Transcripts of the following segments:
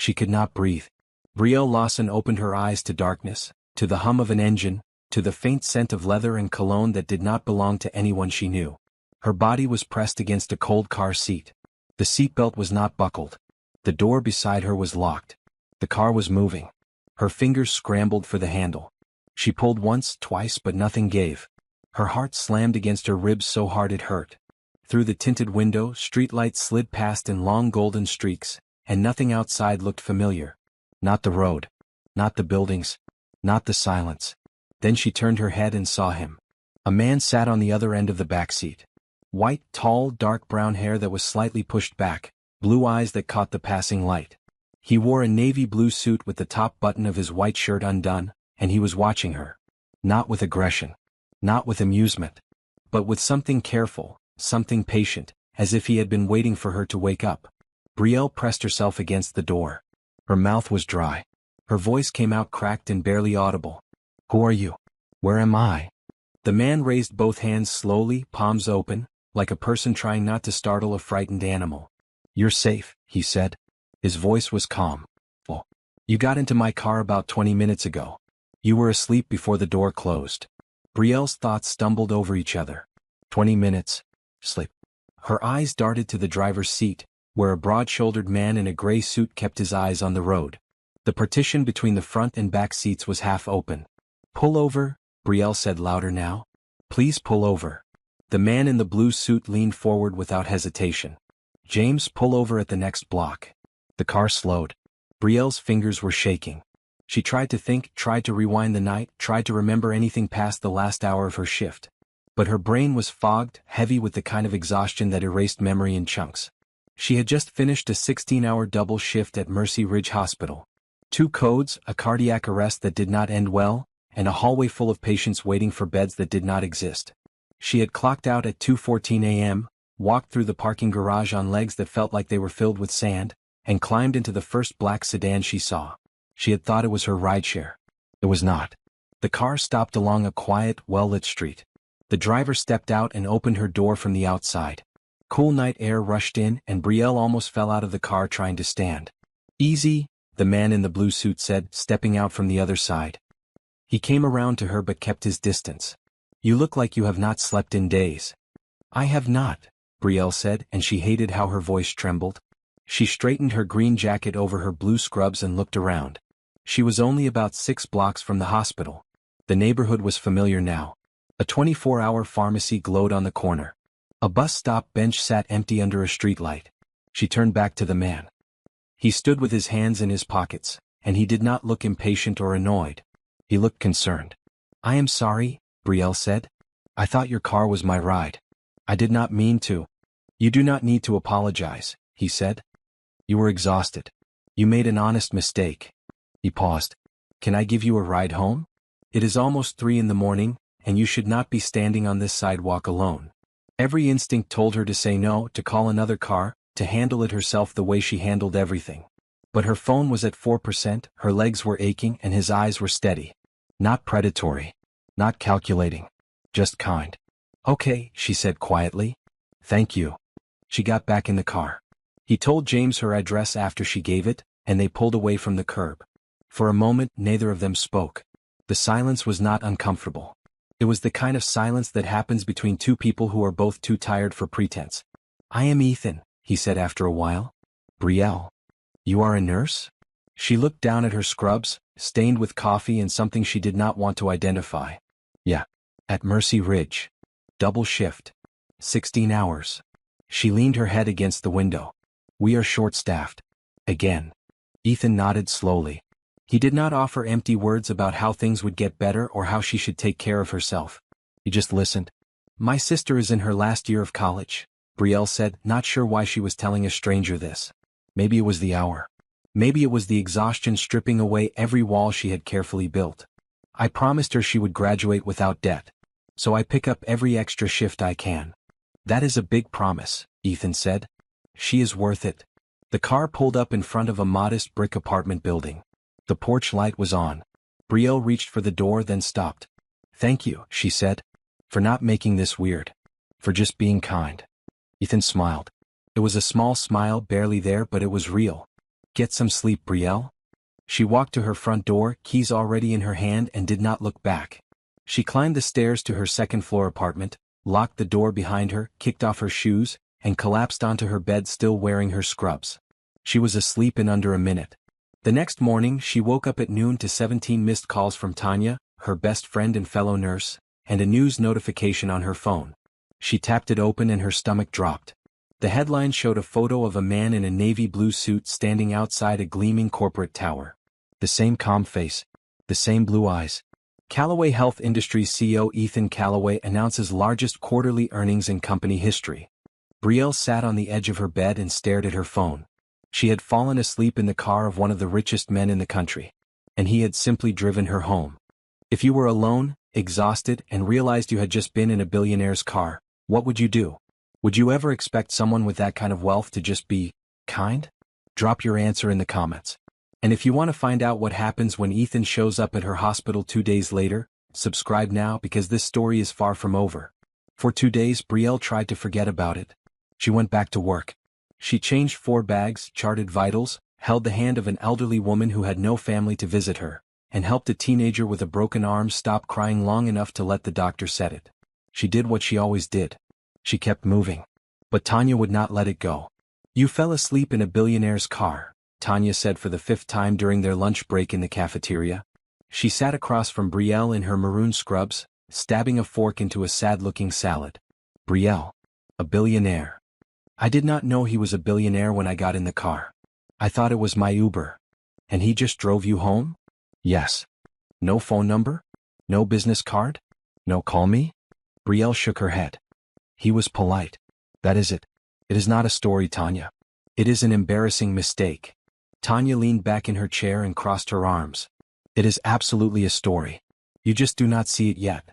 She could not breathe. Brielle Lawson opened her eyes to darkness, to the hum of an engine, to the faint scent of leather and cologne that did not belong to anyone she knew. Her body was pressed against a cold car seat. The seatbelt was not buckled. The door beside her was locked. The car was moving. Her fingers scrambled for the handle. She pulled once, twice, but nothing gave. Her heart slammed against her ribs so hard it hurt. Through the tinted window, streetlights slid past in long golden streaks, and nothing outside looked familiar. Not the road. Not the buildings. Not the silence. Then she turned her head and saw him. A man sat on the other end of the back seat. White, tall, dark brown hair that was slightly pushed back, blue eyes that caught the passing light. He wore a navy blue suit with the top button of his white shirt undone, and he was watching her. Not with aggression. Not with amusement. But with something careful, something patient, as if he had been waiting for her to wake up. Brielle pressed herself against the door. Her mouth was dry. Her voice came out cracked and barely audible. "Who are you? Where am I?" The man raised both hands slowly, palms open, like a person trying not to startle a frightened animal. "You're safe," he said. His voice was calm. "Oh, you got into my car about 20 minutes ago. You were asleep before the door closed." Brielle's thoughts stumbled over each other. 20 minutes. Sleep. Her eyes darted to the driver's seat, where a broad-shouldered man in a gray suit kept his eyes on the road. The partition between the front and back seats was half open. "Pull over," Brielle said louder now. "Please pull over." The man in the blue suit leaned forward without hesitation. "James, pull over at the next block." The car slowed. Brielle's fingers were shaking. She tried to think, tried to rewind the night, tried to remember anything past the last hour of her shift. But her brain was fogged, heavy with the kind of exhaustion that erased memory in chunks. She had just finished a 16-hour double shift at Mercy Ridge Hospital. 2 codes, a cardiac arrest that did not end well, and a hallway full of patients waiting for beds that did not exist. She had clocked out at 2:14 a.m., walked through the parking garage on legs that felt like they were filled with sand, and climbed into the first black sedan she saw. She had thought it was her rideshare. It was not. The car stopped along a quiet, well-lit street. The driver stepped out and opened her door from the outside. Cool night air rushed in, and Brielle almost fell out of the car trying to stand. "Easy," the man in the blue suit said, stepping out from the other side. He came around to her but kept his distance. "You look like you have not slept in days." "I have not," Brielle said, and she hated how her voice trembled. She straightened her green jacket over her blue scrubs and looked around. She was only about 6 blocks from the hospital. The neighborhood was familiar now. A 24-hour pharmacy glowed on the corner. A bus stop bench sat empty under a streetlight. She turned back to the man. He stood with his hands in his pockets, and he did not look impatient or annoyed. He looked concerned. "I am sorry," Brielle said. "I thought your car was my ride. I did not mean to." "You do not need to apologize," he said. "You were exhausted. You made an honest mistake." He paused. "Can I give you a ride home? It is almost 3 in the morning, and you should not be standing on this sidewalk alone." Every instinct told her to say no, to call another car, to handle it herself the way she handled everything. But her phone was at 4%, her legs were aching, and his eyes were steady. Not predatory. Not calculating. Just kind. "Okay," she said quietly. "Thank you." She got back in the car. He told James her address after she gave it, and they pulled away from the curb. For a moment, neither of them spoke. The silence was not uncomfortable. It was the kind of silence that happens between 2 people who are both too tired for pretense. "I am Ethan," he said after a while. "Brielle. You are a nurse?" She looked down at her scrubs, stained with coffee and something she did not want to identify. "Yeah. At Mercy Ridge. Double shift. 16 hours. She leaned her head against the window. "We are short-staffed." Again. Ethan nodded slowly. He did not offer empty words about how things would get better or how she should take care of herself. He just listened. "My sister is in her last year of college," Brielle said, not sure why she was telling a stranger this. Maybe it was the hour. Maybe it was the exhaustion stripping away every wall she had carefully built. "I promised her she would graduate without debt. So I pick up every extra shift I can." "That is a big promise," Ethan said. "She is worth it." The car pulled up in front of a modest brick apartment building. The porch light was on. Brielle reached for the door then stopped. "Thank you," she said. "For not making this weird. For just being kind." Ethan smiled. It was a small smile, barely there, but it was real. Get some sleep, Brielle. She walked to her front door, keys already in her hand, and did not look back. She climbed the stairs to her second-floor apartment, locked the door behind her, kicked off her shoes, and collapsed onto her bed still wearing her scrubs. She was asleep in under a minute. The next morning she woke up at noon to 17 missed calls from Tanya, her best friend and fellow nurse, and a news notification on her phone. She tapped it open and her stomach dropped. The headline showed a photo of a man in a navy blue suit standing outside a gleaming corporate tower. The same calm face. The same blue eyes. Callaway Health Industries CEO Ethan Callaway announces largest quarterly earnings in company history. Brielle sat on the edge of her bed and stared at her phone. She had fallen asleep in the car of one of the richest men in the country. And he had simply driven her home. If you were alone, exhausted, and realized you had just been in a billionaire's car, what would you do? Would you ever expect someone with that kind of wealth to just be kind? Drop your answer in the comments. And if you want to find out what happens when Ethan shows up at her hospital 2 days later, subscribe now because this story is far from over. For 2 days Brielle tried to forget about it. She went back to work. She changed 4 bags, charted vitals, held the hand of an elderly woman who had no family to visit her, and helped a teenager with a broken arm stop crying long enough to let the doctor set it. She did what she always did. She kept moving. But Tanya would not let it go. You fell asleep in a billionaire's car, Tanya said for the 5th time during their lunch break in the cafeteria. She sat across from Brielle in her maroon scrubs, stabbing a fork into a sad-looking salad. Brielle. A billionaire. I did not know he was a billionaire when I got in the car. I thought it was my Uber. And he just drove you home? Yes. No phone number? No business card? No call me? Brielle shook her head. He was polite. That is it. It is not a story, Tanya. It is an embarrassing mistake. Tanya leaned back in her chair and crossed her arms. It is absolutely a story. You just do not see it yet.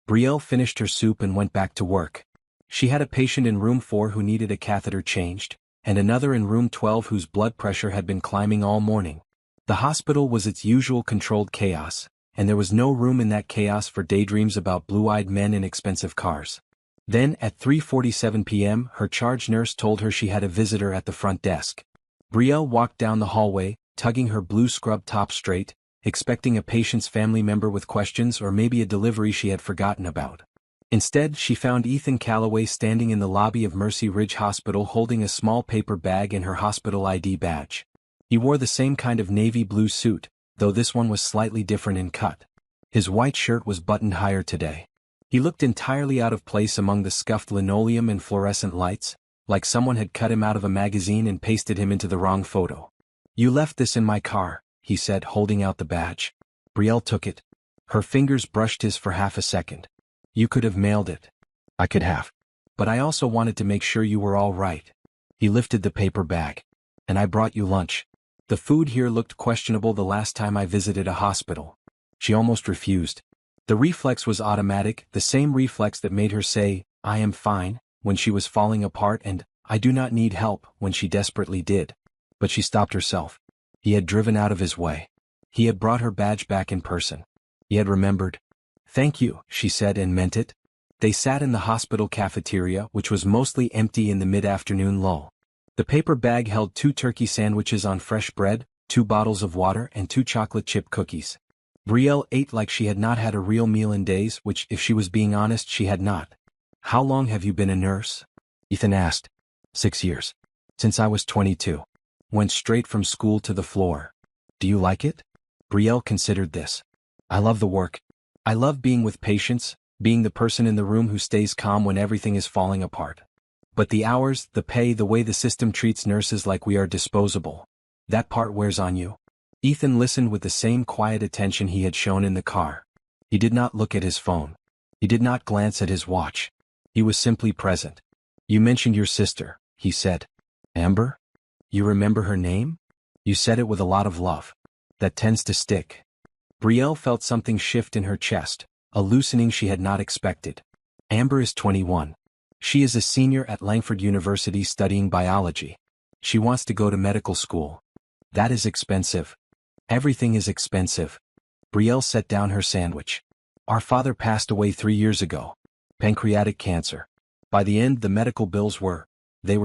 Brielle finished her soup and went back to work. She had a patient in room 4 who needed a catheter changed, and another in room 12 whose blood pressure had been climbing all morning. The hospital was its usual controlled chaos, and there was no room in that chaos for daydreams about blue-eyed men in expensive cars. Then, at 3:47 p.m., her charge nurse told her she had a visitor at the front desk. Brielle walked down the hallway, tugging her blue scrub top straight, expecting a patient's family member with questions or maybe a delivery she had forgotten about. Instead, she found Ethan Callaway standing in the lobby of Mercy Ridge Hospital holding a small paper bag and her hospital ID badge. He wore the same kind of navy blue suit, though this one was slightly different in cut. His white shirt was buttoned higher today. He looked entirely out of place among the scuffed linoleum and fluorescent lights, like someone had cut him out of a magazine and pasted him into the wrong photo. You left this in my car, he said, holding out the badge. Brielle took it. Her fingers brushed his for half a second. You could have mailed it. I could have. But I also wanted to make sure you were all right. He lifted the paper bag. And I brought you lunch. The food here looked questionable the last time I visited a hospital. She almost refused. The reflex was automatic, the same reflex that made her say, I am fine, when she was falling apart, and I do not need help, when she desperately did. But she stopped herself. He had driven out of his way. He had brought her badge back in person. He had remembered. Thank you, she said and meant it. They sat in the hospital cafeteria, which was mostly empty in the mid-afternoon lull. The paper bag held 2 turkey sandwiches on fresh bread, 2 bottles of water, and 2 chocolate chip cookies. Brielle ate like she had not had a real meal in days, which, if she was being honest, she had not. How long have you been a nurse? Ethan asked. 6 years. Since I was 22. Went straight from school to the floor. Do you like it? Brielle considered this. I love the work. I love being with patients, being the person in the room who stays calm when everything is falling apart. But the hours, the pay, the way the system treats nurses like we are disposable. That part wears on you. Ethan listened with the same quiet attention he had shown in the car. He did not look at his phone. He did not glance at his watch. He was simply present. You mentioned your sister, he said. Amber? You remember her name? You said it with a lot of love. That tends to stick. Brielle felt something shift in her chest, a loosening she had not expected. Amber is 21. She is a senior at Langford University studying biology. She wants to go to medical school. That is expensive. Everything is expensive. Brielle set down her sandwich. Our father passed away 3 years ago. Pancreatic cancer. By the end, the medical bills were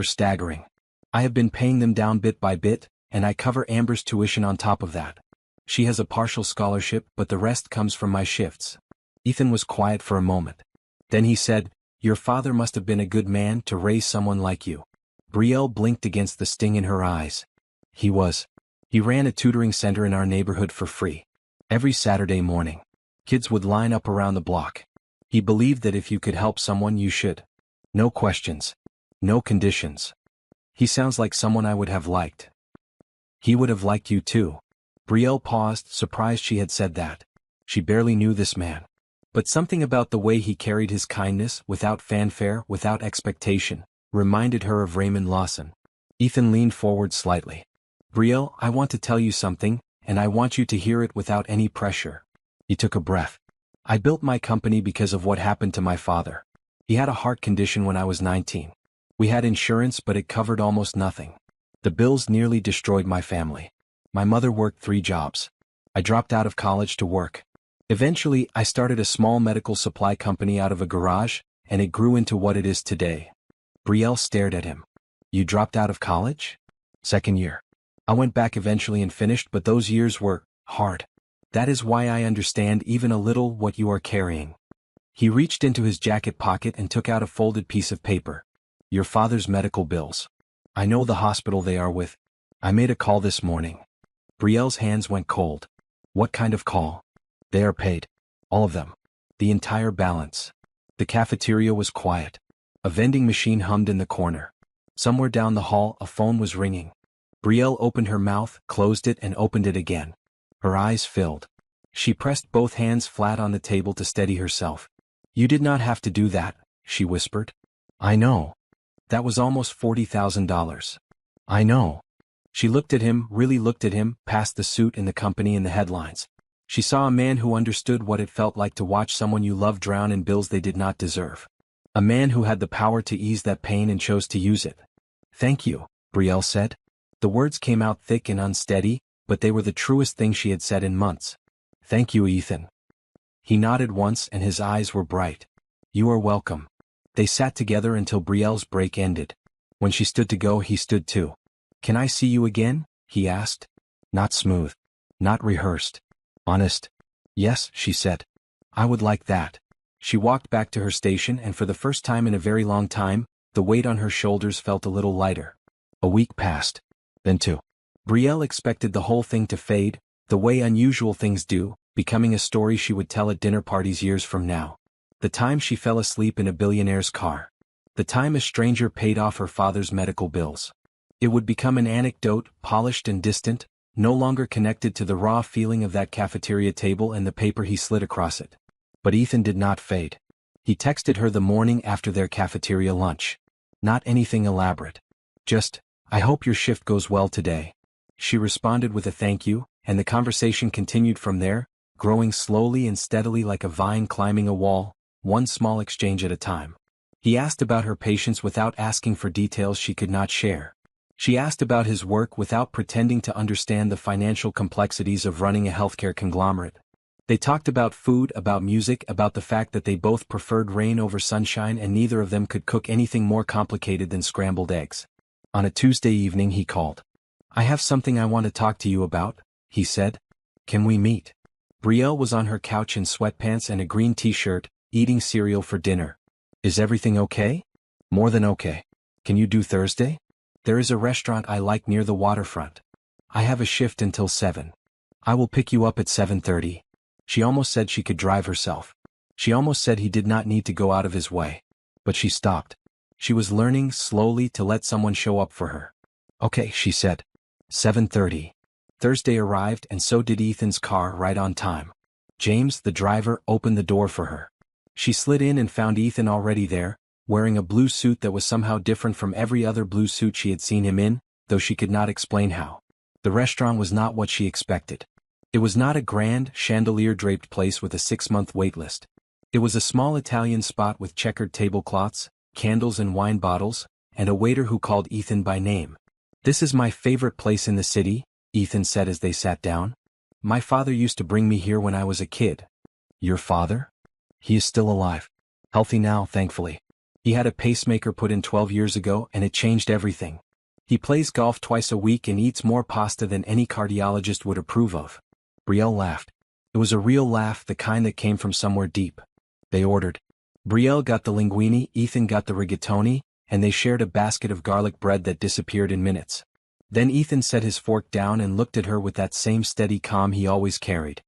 staggering. I have been paying them down bit by bit, and I cover Amber's tuition on top of that. She has a partial scholarship, but the rest comes from my shifts." Ethan was quiet for a moment. Then he said, "Your father must have been a good man to raise someone like you." Brielle blinked against the sting in her eyes. "He was. He ran a tutoring center in our neighborhood for free. Every Saturday morning. Kids would line up around the block. He believed that if you could help someone you should. No questions. No conditions. He sounds like someone I would have liked." "He would have liked you too." Brielle paused, surprised she had said that. She barely knew this man. But something about the way he carried his kindness, without fanfare, without expectation, reminded her of Raymond Lawson. Ethan leaned forward slightly. "Brielle, I want to tell you something, and I want you to hear it without any pressure." He took a breath. "I built my company because of what happened to my father. He had a heart condition when I was 19. We had insurance, but it covered almost nothing. The bills nearly destroyed my family. My mother worked 3 jobs. I dropped out of college to work. Eventually, I started a small medical supply company out of a garage, and it grew into what it is today." Brielle stared at him. "You dropped out of college?" "Second year. I went back eventually and finished, but those years were hard. That is why I understand even a little what you are carrying." He reached into his jacket pocket and took out a folded piece of paper. "Your father's medical bills. I know the hospital they are with. I made a call this morning." Brielle's hands went cold. "What kind of call?" "They are paid. All of them. The entire balance." The cafeteria was quiet. A vending machine hummed in the corner. Somewhere down the hall, a phone was ringing. Brielle opened her mouth, closed it, and opened it again. Her eyes filled. She pressed both hands flat on the table to steady herself. "You did not have to do that," she whispered. "I know. That was almost $40,000. "I know." She looked at him, really looked at him, past the suit and the company and the headlines. She saw a man who understood what it felt like to watch someone you love drown in bills they did not deserve. A man who had the power to ease that pain and chose to use it. "Thank you," Brielle said. The words came out thick and unsteady, but they were the truest thing she had said in months. "Thank you, Ethan." He nodded once and his eyes were bright. "You are welcome." They sat together until Brielle's break ended. When she stood to go, he stood too. "Can I see you again?" he asked. Not smooth. Not rehearsed. Honest. "Yes," she said. "I would like that." She walked back to her station, and for the first time in a very long time, the weight on her shoulders felt a little lighter. A week passed. Then 2. Brielle expected the whole thing to fade, the way unusual things do, becoming a story she would tell at dinner parties years from now. The time she fell asleep in a billionaire's car. The time a stranger paid off her father's medical bills. It would become an anecdote, polished and distant, no longer connected to the raw feeling of that cafeteria table and the paper he slid across it. But Ethan did not fade. He texted her the morning after their cafeteria lunch. Not anything elaborate. Just, "I hope your shift goes well today." She responded with a thank you, and the conversation continued from there, growing slowly and steadily like a vine climbing a wall, one small exchange at a time. He asked about her patients without asking for details she could not share. She asked about his work without pretending to understand the financial complexities of running a healthcare conglomerate. They talked about food, about music, about the fact that they both preferred rain over sunshine and neither of them could cook anything more complicated than scrambled eggs. On a Tuesday evening he called. "I have something I want to talk to you about," he said. "Can we meet?" Brielle was on her couch in sweatpants and a green t-shirt, eating cereal for dinner. "Is everything okay?" "More than okay. Can you do Thursday?" "There is a restaurant I like near the waterfront. I have a shift until 7. I will pick you up at 7:30. She almost said she could drive herself. She almost said he did not need to go out of his way. But she stopped. She was learning, slowly, to let someone show up for her. "Okay," she said. 7:30. Thursday arrived, and so did Ethan's car, right on time. James, the driver, opened the door for her. She slid in and found Ethan already there, wearing a blue suit that was somehow different from every other blue suit she had seen him in, though she could not explain how. The restaurant was not what she expected. It was not a grand, chandelier-draped place with a 6-month waitlist. It was a small Italian spot with checkered tablecloths, candles and wine bottles, and a waiter who called Ethan by name. "This is my favorite place in the city," Ethan said as they sat down. "My father used to bring me here when I was a kid." "Your father?" "He is still alive. Healthy now, thankfully. He had a pacemaker put in 12 years ago and it changed everything. He plays golf twice a week and eats more pasta than any cardiologist would approve of. Brielle laughed. It was a real laugh, the kind that came from somewhere deep. They ordered. Brielle got the linguine, Ethan got the rigatoni, and they shared a basket of garlic bread that disappeared in minutes. Then Ethan set his fork down and looked at her with that same steady calm he always carried.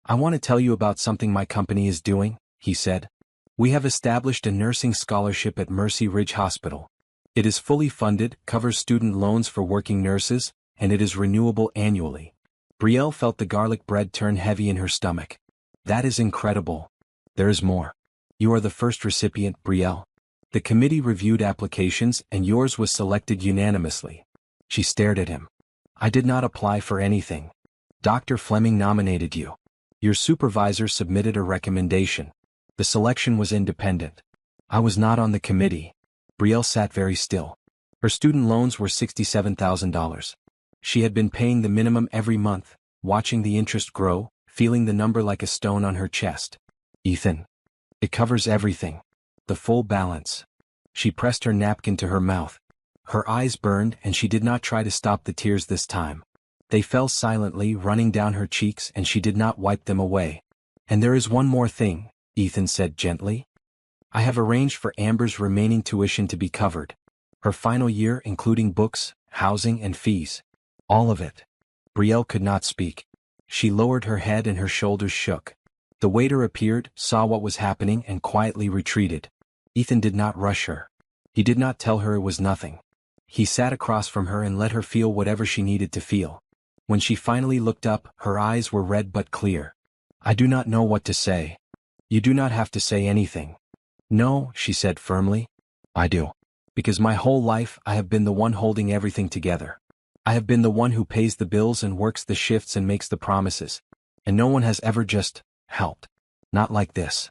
I want to tell you about something my company is doing, he said. We have established a nursing scholarship at Mercy Ridge Hospital. It is fully funded, covers student loans for working nurses, and it is renewable annually. Brielle felt the garlic bread turn heavy in her stomach. That is incredible. There is more. You are the first recipient, Brielle. The committee reviewed applications and yours was selected unanimously. She stared at him. I did not apply for anything. Dr. Fleming nominated you. Your supervisor submitted a recommendation. The selection was independent. I was not on the committee. Brielle sat very still. Her student loans were $67,000. She had been paying the minimum every month, watching the interest grow, feeling the number like a stone on her chest. Ethan. It covers everything. The full balance. She pressed her napkin to her mouth. Her eyes burned and she did not try to stop the tears this time. They fell silently, running down her cheeks, and she did not wipe them away. And there is one more thing, Ethan said gently. I have arranged for Amber's remaining tuition to be covered. Her final year, including books, housing, and fees. All of it. Brielle could not speak. She lowered her head and her shoulders shook. The waiter appeared, saw what was happening, and quietly retreated. Ethan did not rush her. He did not tell her it was nothing. He sat across from her and let her feel whatever she needed to feel. When she finally looked up, her eyes were red but clear. I do not know what to say. You do not have to say anything. No, she said firmly. I do. Because my whole life I have been the one holding everything together. I have been the one who pays the bills and works the shifts and makes the promises. And no one has ever just helped. Not like this.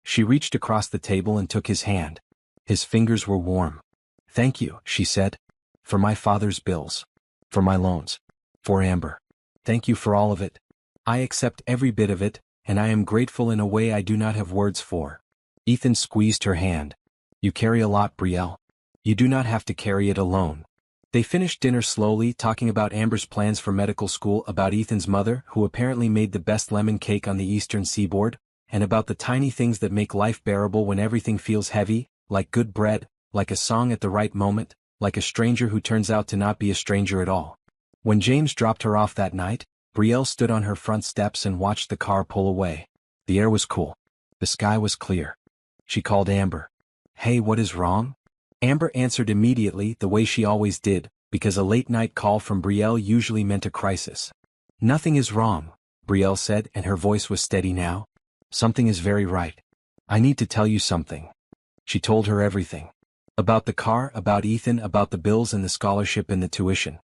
She reached across the table and took his hand. His fingers were warm. Thank you, she said. For my father's bills. For my loans. For Amber. Thank you for all of it. I accept every bit of it, and I am grateful in a way I do not have words for. Ethan squeezed her hand. You carry a lot, Brielle. You do not have to carry it alone. They finished dinner slowly, talking about Amber's plans for medical school, about Ethan's mother, who apparently made the best lemon cake on the eastern seaboard, and about the tiny things that make life bearable when everything feels heavy, like good bread, like a song at the right moment, like a stranger who turns out to not be a stranger at all. When James dropped her off that night, Brielle stood on her front steps and watched the car pull away. The air was cool. The sky was clear. She called Amber. Hey, what is wrong? Amber answered immediately, the way she always did, because a late-night call from Brielle usually meant a crisis. Nothing is wrong, Brielle said, and her voice was steady now. Something is very right. I need to tell you something. She told her everything. About the car, about Ethan, about the bills and the scholarship and the tuition.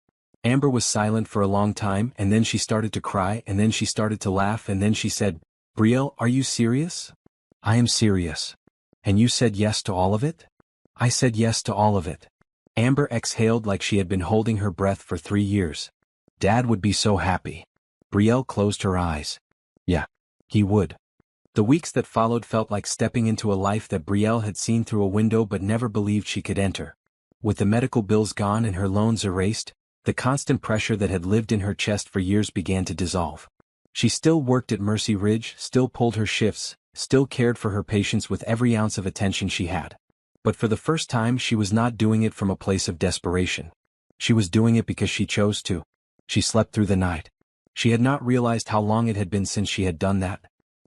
Amber was silent for a long time, and then she started to cry, and then she started to laugh, and then she said, Brielle, are you serious? I am serious. And you said yes to all of it? I said yes to all of it. Amber exhaled like she had been holding her breath for 3 years. Dad would be so happy. Brielle closed her eyes. Yeah, he would. The weeks that followed felt like stepping into a life that Brielle had seen through a window but never believed she could enter. With the medical bills gone and her loans erased, the constant pressure that had lived in her chest for years began to dissolve. She still worked at Mercy Ridge, still pulled her shifts, still cared for her patients with every ounce of attention she had. But for the first time she was not doing it from a place of desperation. She was doing it because she chose to. She slept through the night. She had not realized how long it had been since she had done that.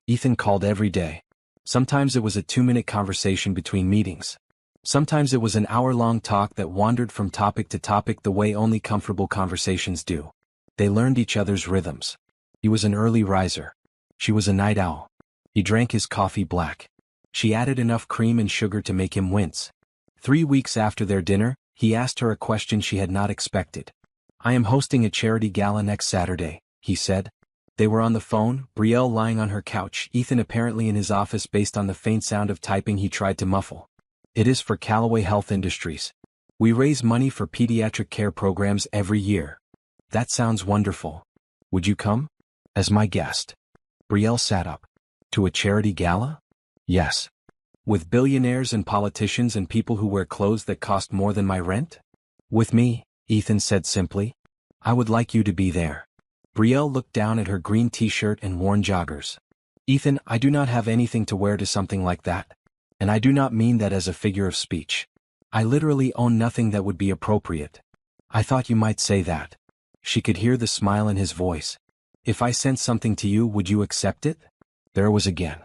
Ethan called every day. Sometimes it was a 2-minute conversation between meetings. Sometimes it was an hour-long talk that wandered from topic to topic the way only comfortable conversations do. They learned each other's rhythms. He was an early riser. She was a night owl. He drank his coffee black. She added enough cream and sugar to make him wince. 3 weeks after their dinner, he asked her a question she had not expected. I am hosting a charity gala next Saturday, he said. They were on the phone, Brielle lying on her couch, Ethan apparently in his office based on the faint sound of typing he tried to muffle. It is for Callaway Health Industries. We raise money for pediatric care programs every year. That sounds wonderful. Would you come? As my guest. Brielle sat up. To a charity gala? Yes. With billionaires and politicians and people who wear clothes that cost more than my rent? With me, Ethan said simply. I would like you to be there. Brielle looked down at her green t-shirt and worn joggers. Ethan, I do not have anything to wear to something like that. And I do not mean that as a figure of speech. I literally own nothing that would be appropriate. I thought you might say that. She could hear the smile in his voice. If I sent something to you, would you accept it? There was again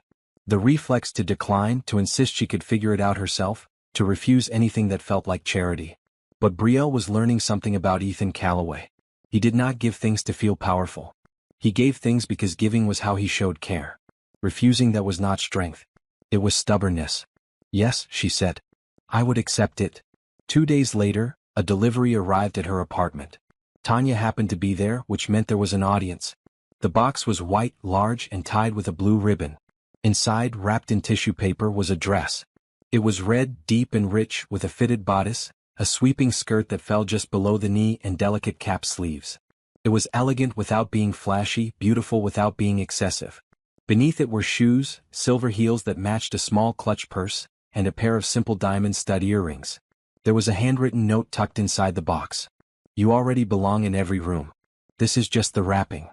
the reflex to decline, to insist she could figure it out herself, to refuse anything that felt like charity. But Brielle was learning something about Ethan Calloway. He did not give things to feel powerful. He gave things because giving was how he showed care. Refusing that was not strength. It was stubbornness. Yes, she said. I would accept it. 2 days later, a delivery arrived at her apartment. Tanya happened to be there, which meant there was an audience. The box was white, large, and tied with a blue ribbon. Inside, wrapped in tissue paper, was a dress. It was red, deep and rich, with a fitted bodice, a sweeping skirt that fell just below the knee, and delicate cap sleeves. It was elegant without being flashy, beautiful without being excessive. Beneath it were shoes, silver heels that matched a small clutch purse, and a pair of simple diamond stud earrings. There was a handwritten note tucked inside the box. You already belong in every room. This is just the wrapping.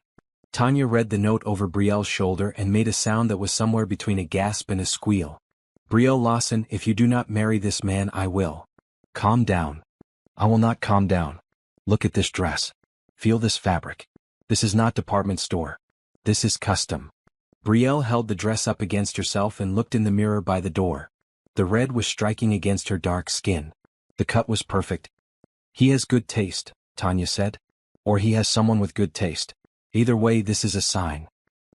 Tanya read the note over Brielle's shoulder and made a sound that was somewhere between a gasp and a squeal. Brielle Lawson, if you do not marry this man, I will. Calm down. I will not calm down. Look at this dress. Feel this fabric. This is not department store. This is custom. Brielle held the dress up against herself and looked in the mirror by the door. The red was striking against her dark skin. The cut was perfect. He has good taste, Tanya said. Or he has someone with good taste. Either way, this is a sign.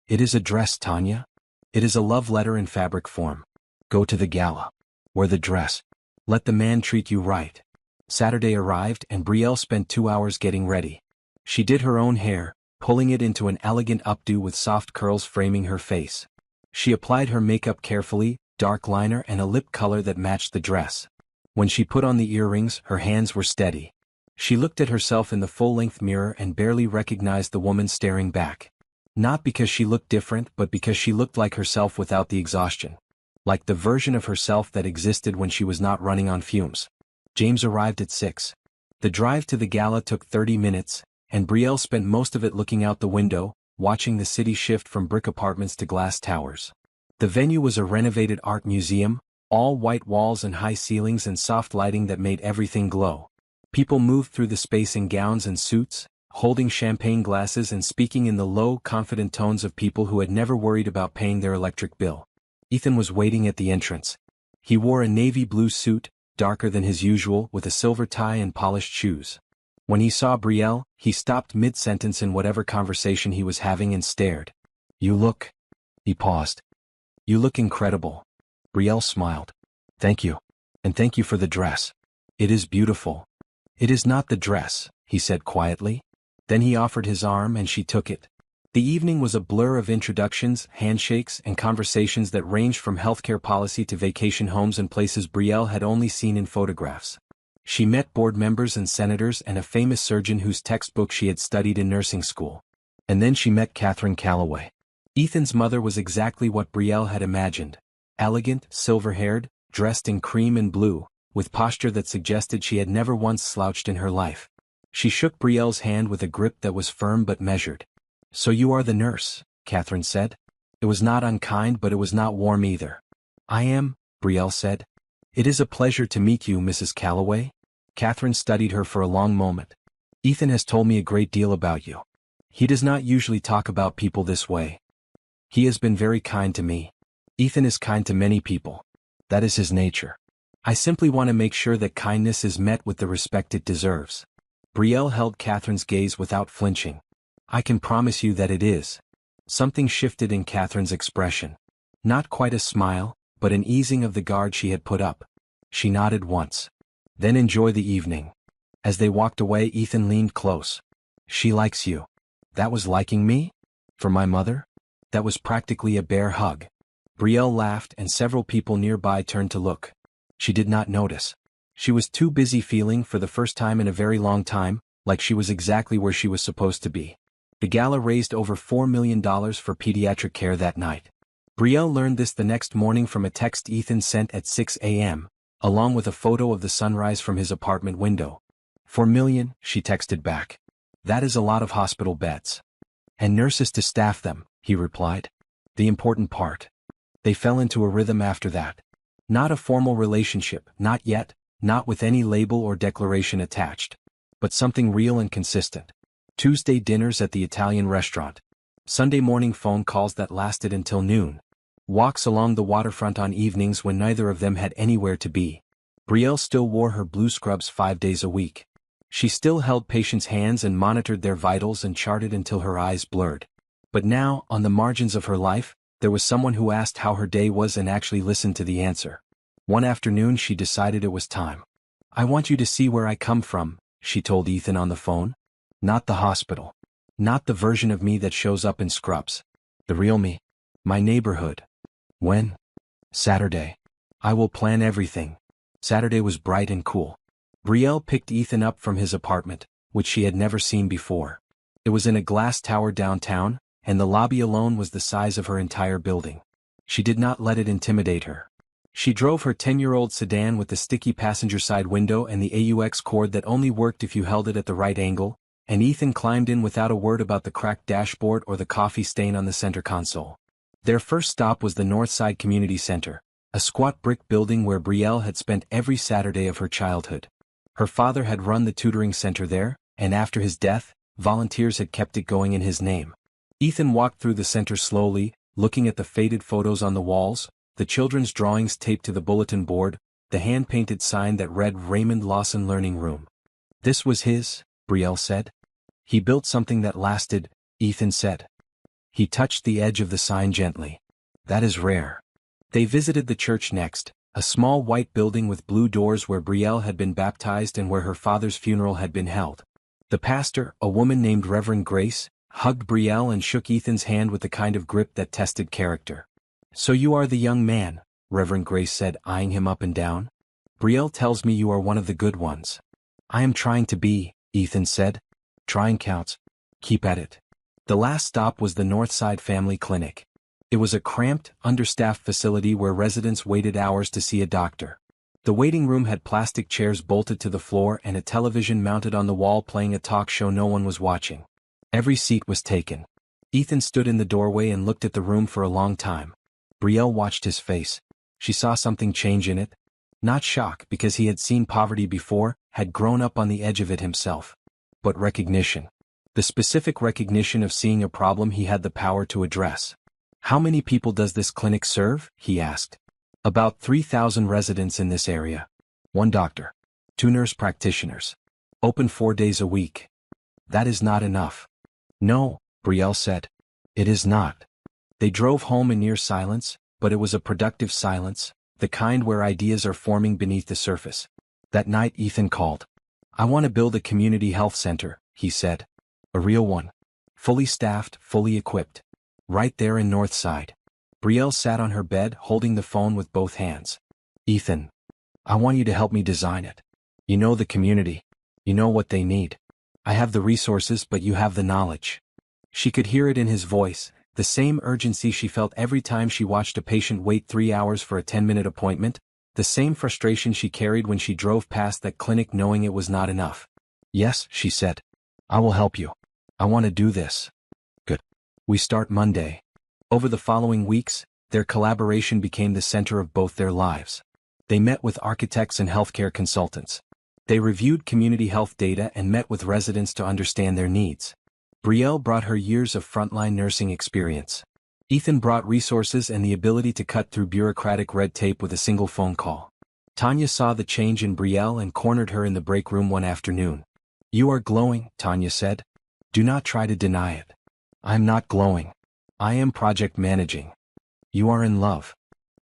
It is a dress, Tanya. It is a love letter in fabric form. Go to the gala. Wear the dress. Let the man treat you right. Saturday arrived and Brielle spent 2 hours getting ready. She did her own hair, pulling it into an elegant updo with soft curls framing her face. She applied her makeup carefully, dark liner and a lip color that matched the dress. When she put on the earrings, her hands were steady. She looked at herself in the full-length mirror and barely recognized the woman staring back. Not because she looked different, but because she looked like herself without the exhaustion. Like the version of herself that existed when she was not running on fumes. James arrived at 6. The drive to the gala took 30 minutes, and Brielle spent most of it looking out the window, watching the city shift from brick apartments to glass towers. The venue was a renovated art museum, all white walls and high ceilings and soft lighting that made everything glow. People moved through the space in gowns and suits, holding champagne glasses and speaking in the low, confident tones of people who had never worried about paying their electric bill. Ethan was waiting at the entrance. He wore a navy blue suit, darker than his usual, with a silver tie and polished shoes. When he saw Brielle, he stopped mid-sentence in whatever conversation he was having and stared. You look... He paused. You look incredible. Brielle smiled. Thank you. And thank you for the dress. It is beautiful. It is not the dress, he said quietly. Then he offered his arm and she took it. The evening was a blur of introductions, handshakes, and conversations that ranged from healthcare policy to vacation homes and places Brielle had only seen in photographs. She met board members and senators and a famous surgeon whose textbook she had studied in nursing school. And then she met Catherine Calloway. Ethan's mother was exactly what Brielle had imagined. Elegant, silver-haired, dressed in cream and blue, with posture that suggested she had never once slouched in her life. She shook Brielle's hand with a grip that was firm but measured. So you are the nurse, Catherine said. It was not unkind, but it was not warm either. I am, Brielle said. It is a pleasure to meet you, Mrs. Calloway. Catherine studied her for a long moment. Ethan has told me a great deal about you. He does not usually talk about people this way. He has been very kind to me. Ethan is kind to many people. That is his nature. I simply want to make sure that kindness is met with the respect it deserves. Brielle held Catherine's gaze without flinching. I can promise you that it is. Something shifted in Catherine's expression. Not quite a smile, but an easing of the guard she had put up. She nodded once. Then enjoy the evening. As they walked away, Ethan leaned close. She likes you. That was liking me? For my mother? That was practically a bear hug. Brielle laughed and several people nearby turned to look. She did not notice. She was too busy feeling, for the first time in a very long time, like she was exactly where she was supposed to be. The gala raised over $4 million for pediatric care that night. Brielle learned this the next morning from a text Ethan sent at 6 a.m., along with a photo of the sunrise from his apartment window. 4 million, she texted back. That is a lot of hospital beds. And nurses to staff them, he replied. The important part. They fell into a rhythm after that. Not a formal relationship, not yet, not with any label or declaration attached. But something real and consistent. Tuesday dinners at the Italian restaurant. Sunday morning phone calls that lasted until noon. Walks along the waterfront on evenings when neither of them had anywhere to be. Brielle still wore her blue scrubs 5 days a week. She still held patients' hands and monitored their vitals and charted until her eyes blurred. But now, on the margins of her life, there was someone who asked how her day was and actually listened to the answer. One afternoon she decided it was time. I want you to see where I come from, she told Ethan on the phone. Not the hospital. Not the version of me that shows up in scrubs. The real me. My neighborhood. When? Saturday. I will plan everything. Saturday was bright and cool. Brielle picked Ethan up from his apartment, which she had never seen before. It was in a glass tower downtown, and the lobby alone was the size of her entire building. She did not let it intimidate her. She drove her 10-year-old sedan with the sticky passenger side window and the AUX cord that only worked if you held it at the right angle, and Ethan climbed in without a word about the cracked dashboard or the coffee stain on the center console. Their first stop was the Northside Community Center, a squat brick building where Brielle had spent every Saturday of her childhood. Her father had run the tutoring center there, and after his death, volunteers had kept it going in his name. Ethan walked through the center slowly, looking at the faded photos on the walls, the children's drawings taped to the bulletin board, the hand-painted sign that read Raymond Lawson Learning Room. This was his, Brielle said. He built something that lasted, Ethan said. He touched the edge of the sign gently. That is rare. They visited the church next, a small white building with blue doors where Brielle had been baptized and where her father's funeral had been held. The pastor, a woman named Reverend Grace, hugged Brielle and shook Ethan's hand with the kind of grip that tested character. So you are the young man, Reverend Grace said, eyeing him up and down. Brielle tells me you are one of the good ones. I am trying to be, Ethan said. Trying counts. Keep at it. The last stop was the Northside Family Clinic. It was a cramped, understaffed facility where residents waited hours to see a doctor. The waiting room had plastic chairs bolted to the floor and a television mounted on the wall playing a talk show no one was watching. Every seat was taken. Ethan stood in the doorway and looked at the room for a long time. Brielle watched his face. She saw something change in it. Not shock because he had seen poverty before, had grown up on the edge of it himself. But recognition. The specific recognition of seeing a problem he had the power to address. How many people does this clinic serve? He asked. About 3,000 residents in this area. 1 doctor. 2 nurse practitioners. Open 4 days a week. That is not enough. No, Brielle said. It is not. They drove home in near silence, but it was a productive silence, the kind where ideas are forming beneath the surface. That night Ethan called. I want to build a community health center, he said. A real one. Fully staffed, fully equipped. Right there in Northside. Brielle sat on her bed holding the phone with both hands. Ethan. I want you to help me design it. You know the community. You know what they need. I have the resources but you have the knowledge. She could hear it in his voice, the same urgency she felt every time she watched a patient wait 3 hours for a 10-minute appointment, the same frustration she carried when she drove past that clinic knowing it was not enough. Yes, she said. I will help you. I want to do this. Good. We start Monday. Over the following weeks, their collaboration became the center of both their lives. They met with architects and healthcare consultants. They reviewed community health data and met with residents to understand their needs. Brielle brought her years of frontline nursing experience. Ethan brought resources and the ability to cut through bureaucratic red tape with a single phone call. Tanya saw the change in Brielle and cornered her in the break room one afternoon. You are glowing, Tanya said. Do not try to deny it. I am not glowing. I am project managing. You are in love.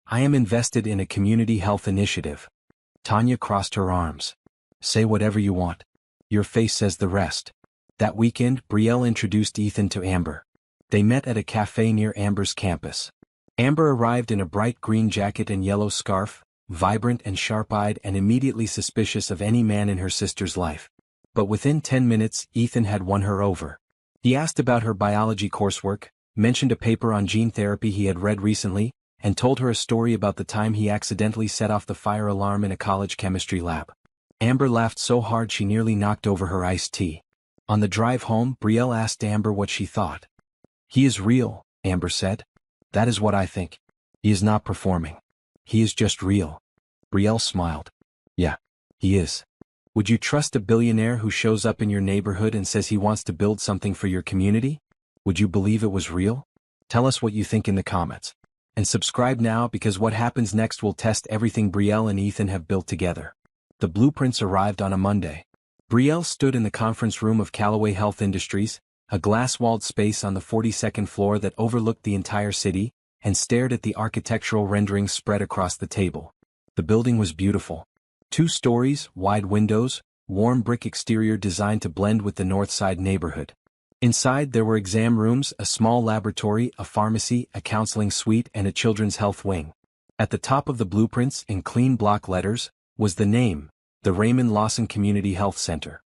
I am invested in a community health initiative. Tanya crossed her arms. Say whatever you want. Your face says the rest. That weekend, Brielle introduced Ethan to Amber. They met at a cafe near Amber's campus. Amber arrived in a bright green jacket and yellow scarf, vibrant and sharp-eyed and immediately suspicious of any man in her sister's life. But within 10 minutes, Ethan had won her over. He asked about her biology coursework, mentioned a paper on gene therapy he had read recently, and told her a story about the time he accidentally set off the fire alarm in a college chemistry lab. Amber laughed so hard she nearly knocked over her iced tea. On the drive home, Brielle asked Amber what she thought. "He is real," Amber said. "That is what I think. He is not performing. He is just real." Brielle smiled. "Yeah, he is. Would you trust a billionaire who shows up in your neighborhood and says he wants to build something for your community? Would you believe it was real? Tell us what you think in the comments. And subscribe now, because what happens next will test everything Brielle and Ethan have built together." The blueprints arrived on a Monday. Brielle stood in the conference room of Callaway Health Industries, a glass-walled space on the 42nd floor that overlooked the entire city, and stared at the architectural renderings spread across the table. The building was beautiful. 2 stories, wide windows, warm brick exterior designed to blend with the north side neighborhood. Inside there were exam rooms, a small laboratory, a pharmacy, a counseling suite, and a children's health wing. At the top of the blueprints, in clean block letters, was the name, the Raymond Lawson Community Health Center.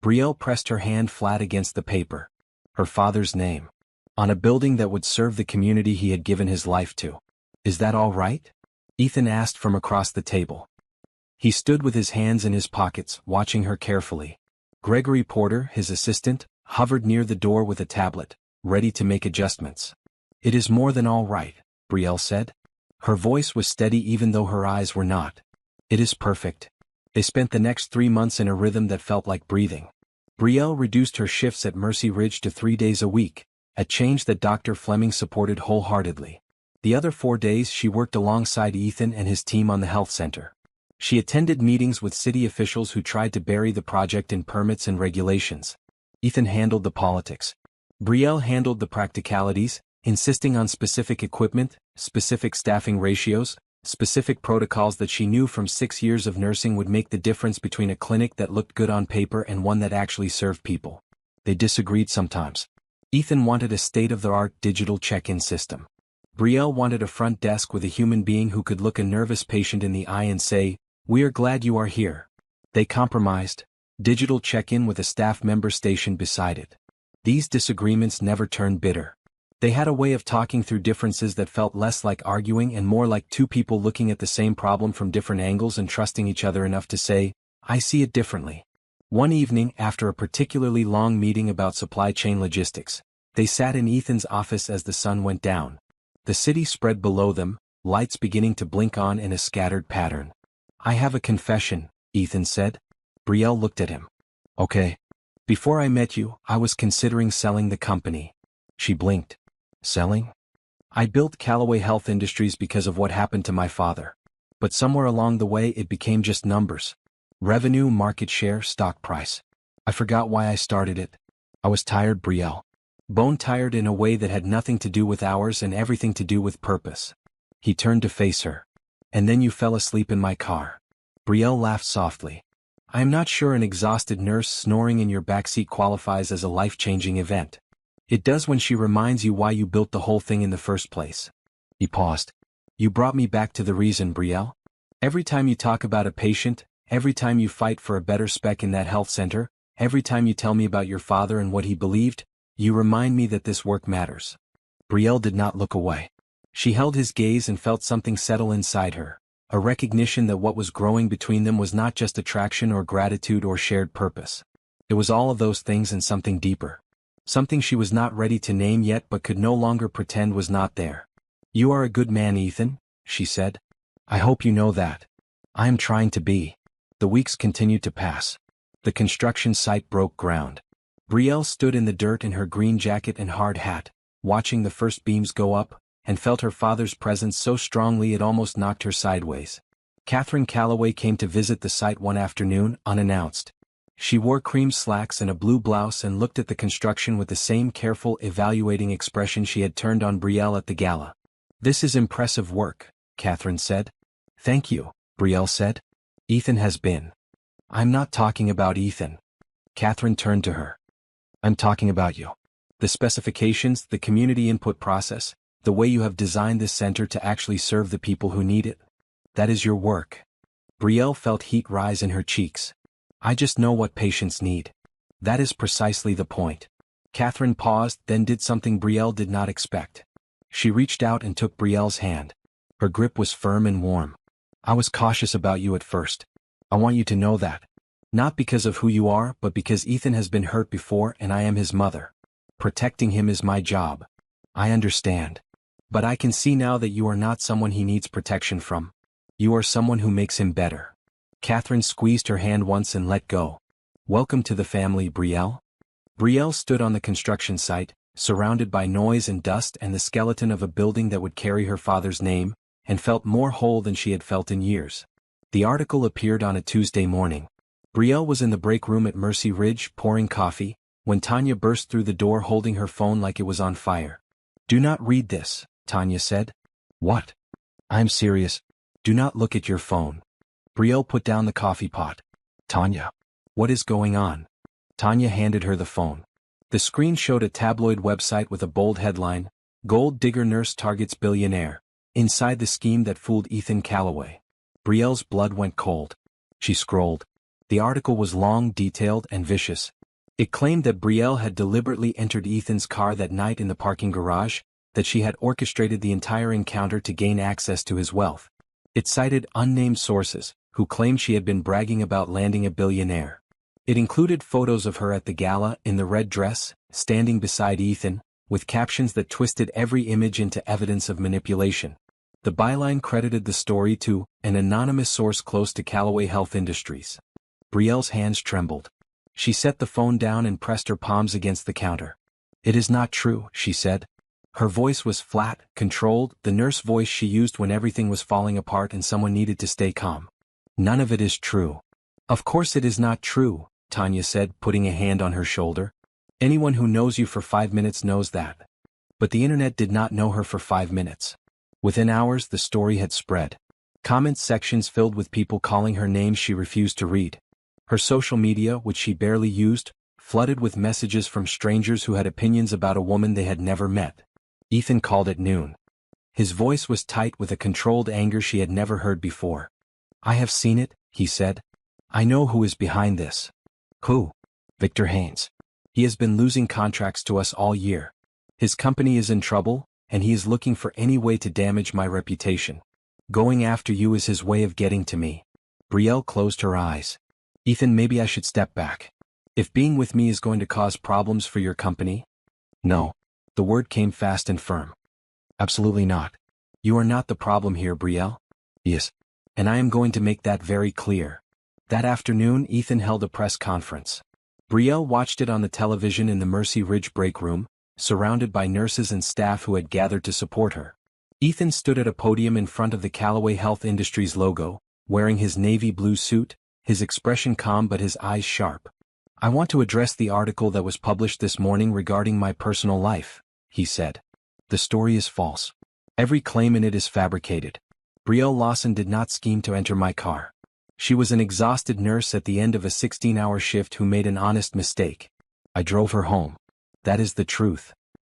Brielle pressed her hand flat against the paper. Her father's name. On a building that would serve the community he had given his life to. "Is that all right?" Ethan asked from across the table. He stood with his hands in his pockets, watching her carefully. Gregory Porter, his assistant, hovered near the door with a tablet, ready to make adjustments. "It is more than all right," Brielle said. Her voice was steady even though her eyes were not. "It is perfect." They spent the next 3 months in a rhythm that felt like breathing. Brielle reduced her shifts at Mercy Ridge to 3 days a week, a change that Dr. Fleming supported wholeheartedly. The other 4 days she worked alongside Ethan and his team on the health center. She attended meetings with city officials who tried to bury the project in permits and regulations. Ethan handled the politics. Brielle handled the practicalities, insisting on specific equipment, specific staffing ratios, specific protocols that she knew from 6 years of nursing would make the difference between a clinic that looked good on paper and one that actually served people. They disagreed sometimes. Ethan wanted a state-of-the-art digital check-in system. Brielle wanted a front desk with a human being who could look a nervous patient in the eye and say, "We are glad you are here." They compromised. Digital check-in with a staff member stationed beside it. These disagreements never turned bitter. They had a way of talking through differences that felt less like arguing and more like 2 people looking at the same problem from different angles and trusting each other enough to say, "I see it differently." One evening, after a particularly long meeting about supply chain logistics, they sat in Ethan's office as the sun went down. The city spread below them, lights beginning to blink on in a scattered pattern. "I have a confession," Ethan said. Brielle looked at him. "Okay. Before I met you, I was considering selling the company." She blinked. "Selling?" "I built Callaway Health Industries because of what happened to my father. But somewhere along the way it became just numbers. Revenue, market share, stock price. I forgot why I started it. I was tired, Brielle. Bone tired in a way that had nothing to do with hours and everything to do with purpose." He turned to face her. "And then you fell asleep in my car." Brielle laughed softly. "I am not sure an exhausted nurse snoring in your backseat qualifies as a life-changing event. It does when she reminds you why you built the whole thing in the first place." He paused. "You brought me back to the reason, Brielle. Every time you talk about a patient, every time you fight for a better spec in that health center, every time you tell me about your father and what he believed, you remind me that this work matters." Brielle did not look away. She held his gaze and felt something settle inside her, a recognition that what was growing between them was not just attraction or gratitude or shared purpose. It was all of those things and something deeper. Something she was not ready to name yet but could no longer pretend was not there. "You are a good man, Ethan," she said. "I hope you know that. I am trying to be." The weeks continued to pass. The construction site broke ground. Brielle stood in the dirt in her green jacket and hard hat, watching the first beams go up, and felt her father's presence so strongly it almost knocked her sideways. Catherine Callaway came to visit the site one afternoon, unannounced. She wore cream slacks and a blue blouse and looked at the construction with the same careful, evaluating expression she had turned on Brielle at the gala. "This is impressive work," Catherine said. "Thank you," Brielle said. "Ethan has been." "I'm not talking about Ethan." Catherine turned to her. "I'm talking about you. The specifications, the community input process, the way you have designed this center to actually serve the people who need it. That is your work." Brielle felt heat rise in her cheeks. "I just know what patients need. That is precisely the point." Catherine paused, then did something Brielle did not expect. She reached out and took Brielle's hand. Her grip was firm and warm. "I was cautious about you at first. I want you to know that. Not because of who you are, but because Ethan has been hurt before and I am his mother. Protecting him is my job. I understand. But I can see now that you are not someone he needs protection from. You are someone who makes him better. Catherine squeezed her hand once and let go. Welcome to the family, Brielle. Brielle stood on the construction site, surrounded by noise and dust and the skeleton of a building that would carry her father's name, and felt more whole than she had felt in years. The article appeared on a Tuesday morning. Brielle was in the break room at Mercy Ridge pouring coffee, when Tanya burst through the door holding her phone like it was on fire. Do not read this, Tanya said. What? I'm serious. Do not look at your phone. Brielle put down the coffee pot. Tanya. What is going on? Tanya handed her the phone. The screen showed a tabloid website with a bold headline, Gold Digger Nurse Targets Billionaire, inside the scheme that fooled Ethan Calloway. Brielle's blood went cold. She scrolled. The article was long, detailed, and vicious. It claimed that Brielle had deliberately entered Ethan's car that night in the parking garage, that she had orchestrated the entire encounter to gain access to his wealth. It cited unnamed sources, who claimed she had been bragging about landing a billionaire. It included photos of her at the gala in the red dress, standing beside Ethan, with captions that twisted every image into evidence of manipulation. The byline credited the story to an anonymous source close to Callaway Health Industries. Brielle's hands trembled. She set the phone down and pressed her palms against the counter. It is not true, she said. Her voice was flat, controlled, the nurse voice she used when everything was falling apart and someone needed to stay calm. None of it is true. Of course it is not true, Tanya said, putting a hand on her shoulder. Anyone who knows you for 5 minutes knows that. But the internet did not know her for 5 minutes. Within hours the story had spread. Comment sections filled with people calling her names she refused to read. Her social media, which she barely used, flooded with messages from strangers who had opinions about a woman they had never met. Ethan called at noon. His voice was tight with a controlled anger she had never heard before. I have seen it, he said. I know who is behind this. Who? Victor Haynes. He has been losing contracts to us all year. His company is in trouble, and he is looking for any way to damage my reputation. Going after you is his way of getting to me. Brielle closed her eyes. Ethan, maybe I should step back. If being with me is going to cause problems for your company? No. The word came fast and firm. Absolutely not. You are not the problem here, Brielle. Yes. And I am going to make that very clear. That afternoon, Ethan held a press conference. Brielle watched it on the television in the Mercy Ridge break room, surrounded by nurses and staff who had gathered to support her. Ethan stood at a podium in front of the Callaway Health Industries logo, wearing his navy blue suit, his expression calm but his eyes sharp. I want to address the article that was published this morning regarding my personal life, he said. The story is false. Every claim in it is fabricated. Brielle Lawson did not scheme to enter my car. She was an exhausted nurse at the end of a 16-hour shift who made an honest mistake. I drove her home. That is the truth.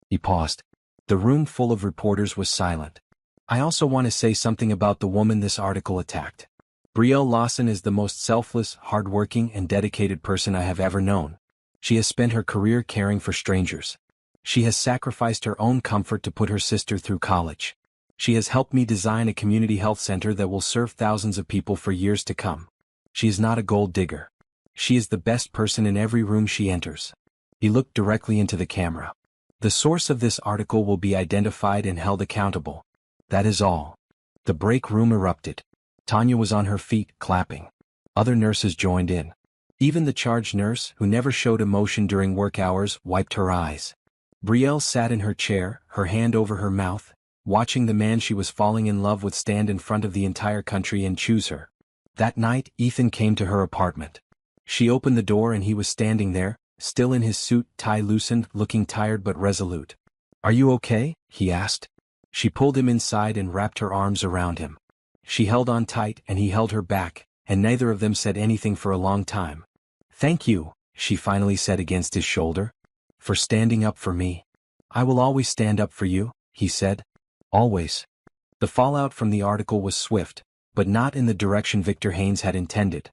He paused. The room full of reporters was silent. I also want to say something about the woman this article attacked. Brielle Lawson is the most selfless, hardworking, and dedicated person I have ever known. She has spent her career caring for strangers. She has sacrificed her own comfort to put her sister through college. She has helped me design a community health center that will serve thousands of people for years to come. She is not a gold digger. She is the best person in every room she enters. He looked directly into the camera. The source of this article will be identified and held accountable. That is all. The break room erupted. Tanya was on her feet, clapping. Other nurses joined in. Even the charge nurse, who never showed emotion during work hours, wiped her eyes. Brielle sat in her chair, her hand over her mouth, watching the man she was falling in love with stand in front of the entire country and choose her. That night, Ethan came to her apartment. She opened the door and he was standing there, still in his suit, tie loosened, looking tired but resolute. Are you okay? He asked. She pulled him inside and wrapped her arms around him. She held on tight and he held her back, and neither of them said anything for a long time. Thank you, she finally said against his shoulder. For standing up for me. I will always stand up for you, he said. Always. The fallout from the article was swift, but not in the direction Victor Haynes had intended.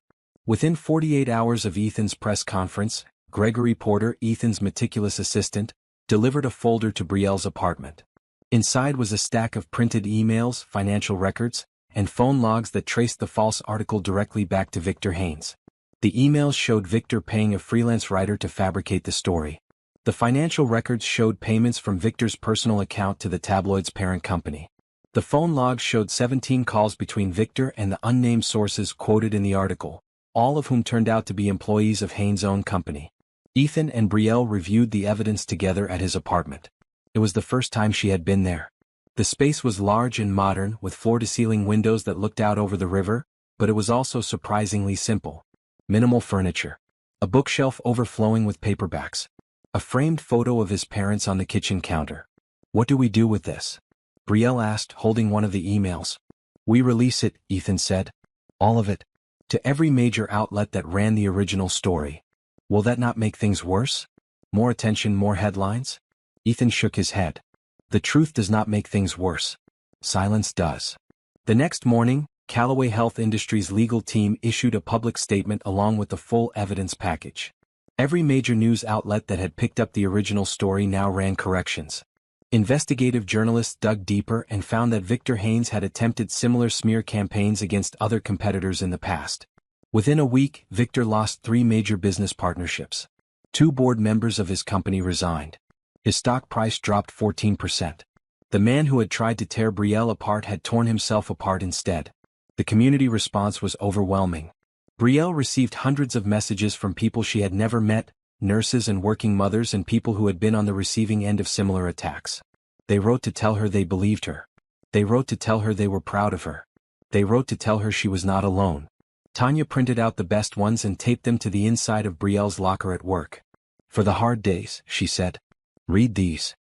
Within 48 hours of Ethan's press conference, Gregory Porter, Ethan's meticulous assistant, delivered a folder to Brielle's apartment. Inside was a stack of printed emails, financial records, and phone logs that traced the false article directly back to Victor Haynes. The emails showed Victor paying a freelance writer to fabricate the story. The financial records showed payments from Victor's personal account to the tabloid's parent company. The phone logs showed 17 calls between Victor and the unnamed sources quoted in the article, all of whom turned out to be employees of Haynes' own company. Ethan and Brielle reviewed the evidence together at his apartment. It was the first time she had been there. The space was large and modern, with floor-to-ceiling windows that looked out over the river, but it was also surprisingly simple. Minimal furniture. A bookshelf overflowing with paperbacks. A framed photo of his parents on the kitchen counter. "What do we do with this?" Brielle asked, holding one of the emails. "We release it," Ethan said. "All of it. To every major outlet that ran the original story. Will that not make things worse? More attention, more headlines?" Ethan shook his head. "The truth does not make things worse. Silence does." The next morning, Callaway Health Industries' legal team issued a public statement along with the full evidence package. Every major news outlet that had picked up the original story now ran corrections. Investigative journalists dug deeper and found that Victor Haynes had attempted similar smear campaigns against other competitors in the past. Within a week, Victor lost 3 major business partnerships. 2 board members of his company resigned. His stock price dropped 14%. The man who had tried to tear Brielle apart had torn himself apart instead. The community response was overwhelming. Brielle received hundreds of messages from people she had never met, nurses and working mothers and people who had been on the receiving end of similar attacks. They wrote to tell her they believed her. They wrote to tell her they were proud of her. They wrote to tell her she was not alone. Tanya printed out the best ones and taped them to the inside of Brielle's locker at work. "For the hard days," she said. "Read these."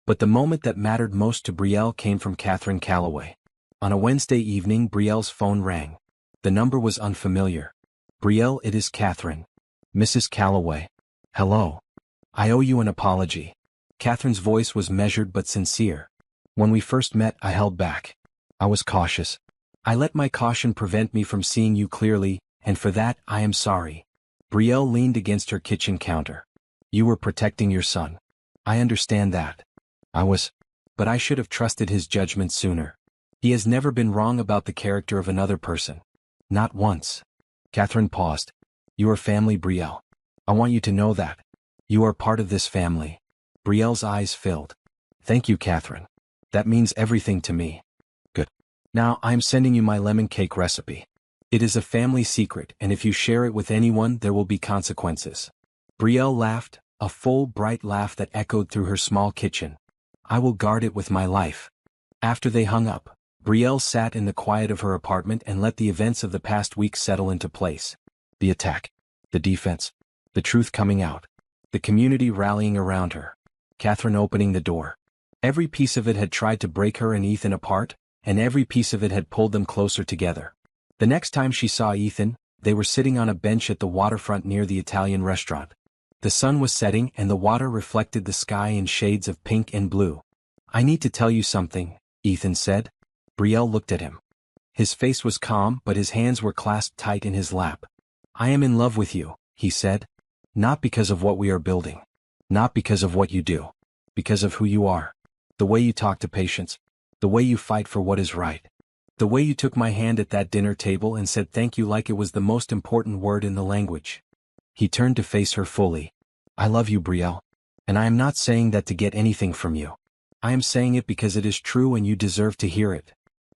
But the moment that mattered most to Brielle came from Catherine Callaway. On a Wednesday evening, Brielle's phone rang. The number was unfamiliar. "Brielle, it is Catherine. Mrs. Callaway. Hello. I owe you an apology." Catherine's voice was measured but sincere. "When we first met, I held back. I was cautious. I let my caution prevent me from seeing you clearly, and for that, I am sorry." Brielle leaned against her kitchen counter. "You were protecting your son. I understand that. But I should have trusted his judgment sooner. He has never been wrong about the character of another person. Not once." Catherine paused. "You are family, Brielle. I want you to know that. You are part of this family." Brielle's eyes filled. "Thank you, Catherine. That means everything to me." "Good. Now I am sending you my lemon cake recipe. It is a family secret, and if you share it with anyone, there will be consequences." Brielle laughed, a full, bright laugh that echoed through her small kitchen. "I will guard it with my life." After they hung up, Brielle sat in the quiet of her apartment and let the events of the past week settle into place. The attack. The defense. The truth coming out. The community rallying around her. Catherine opening the door. Every piece of it had tried to break her and Ethan apart, and every piece of it had pulled them closer together. The next time she saw Ethan, they were sitting on a bench at the waterfront near the Italian restaurant. The sun was setting and the water reflected the sky in shades of pink and blue. "I need to tell you something," Ethan said. Brielle looked at him. His face was calm, but his hands were clasped tight in his lap. "I am in love with you," he said. "Not because of what we are building. Not because of what you do. Because of who you are. The way you talk to patients. The way you fight for what is right. The way you took my hand at that dinner table and said thank you like it was the most important word in the language." He turned to face her fully. "I love you, Brielle. And I am not saying that to get anything from you. I am saying it because it is true and you deserve to hear it."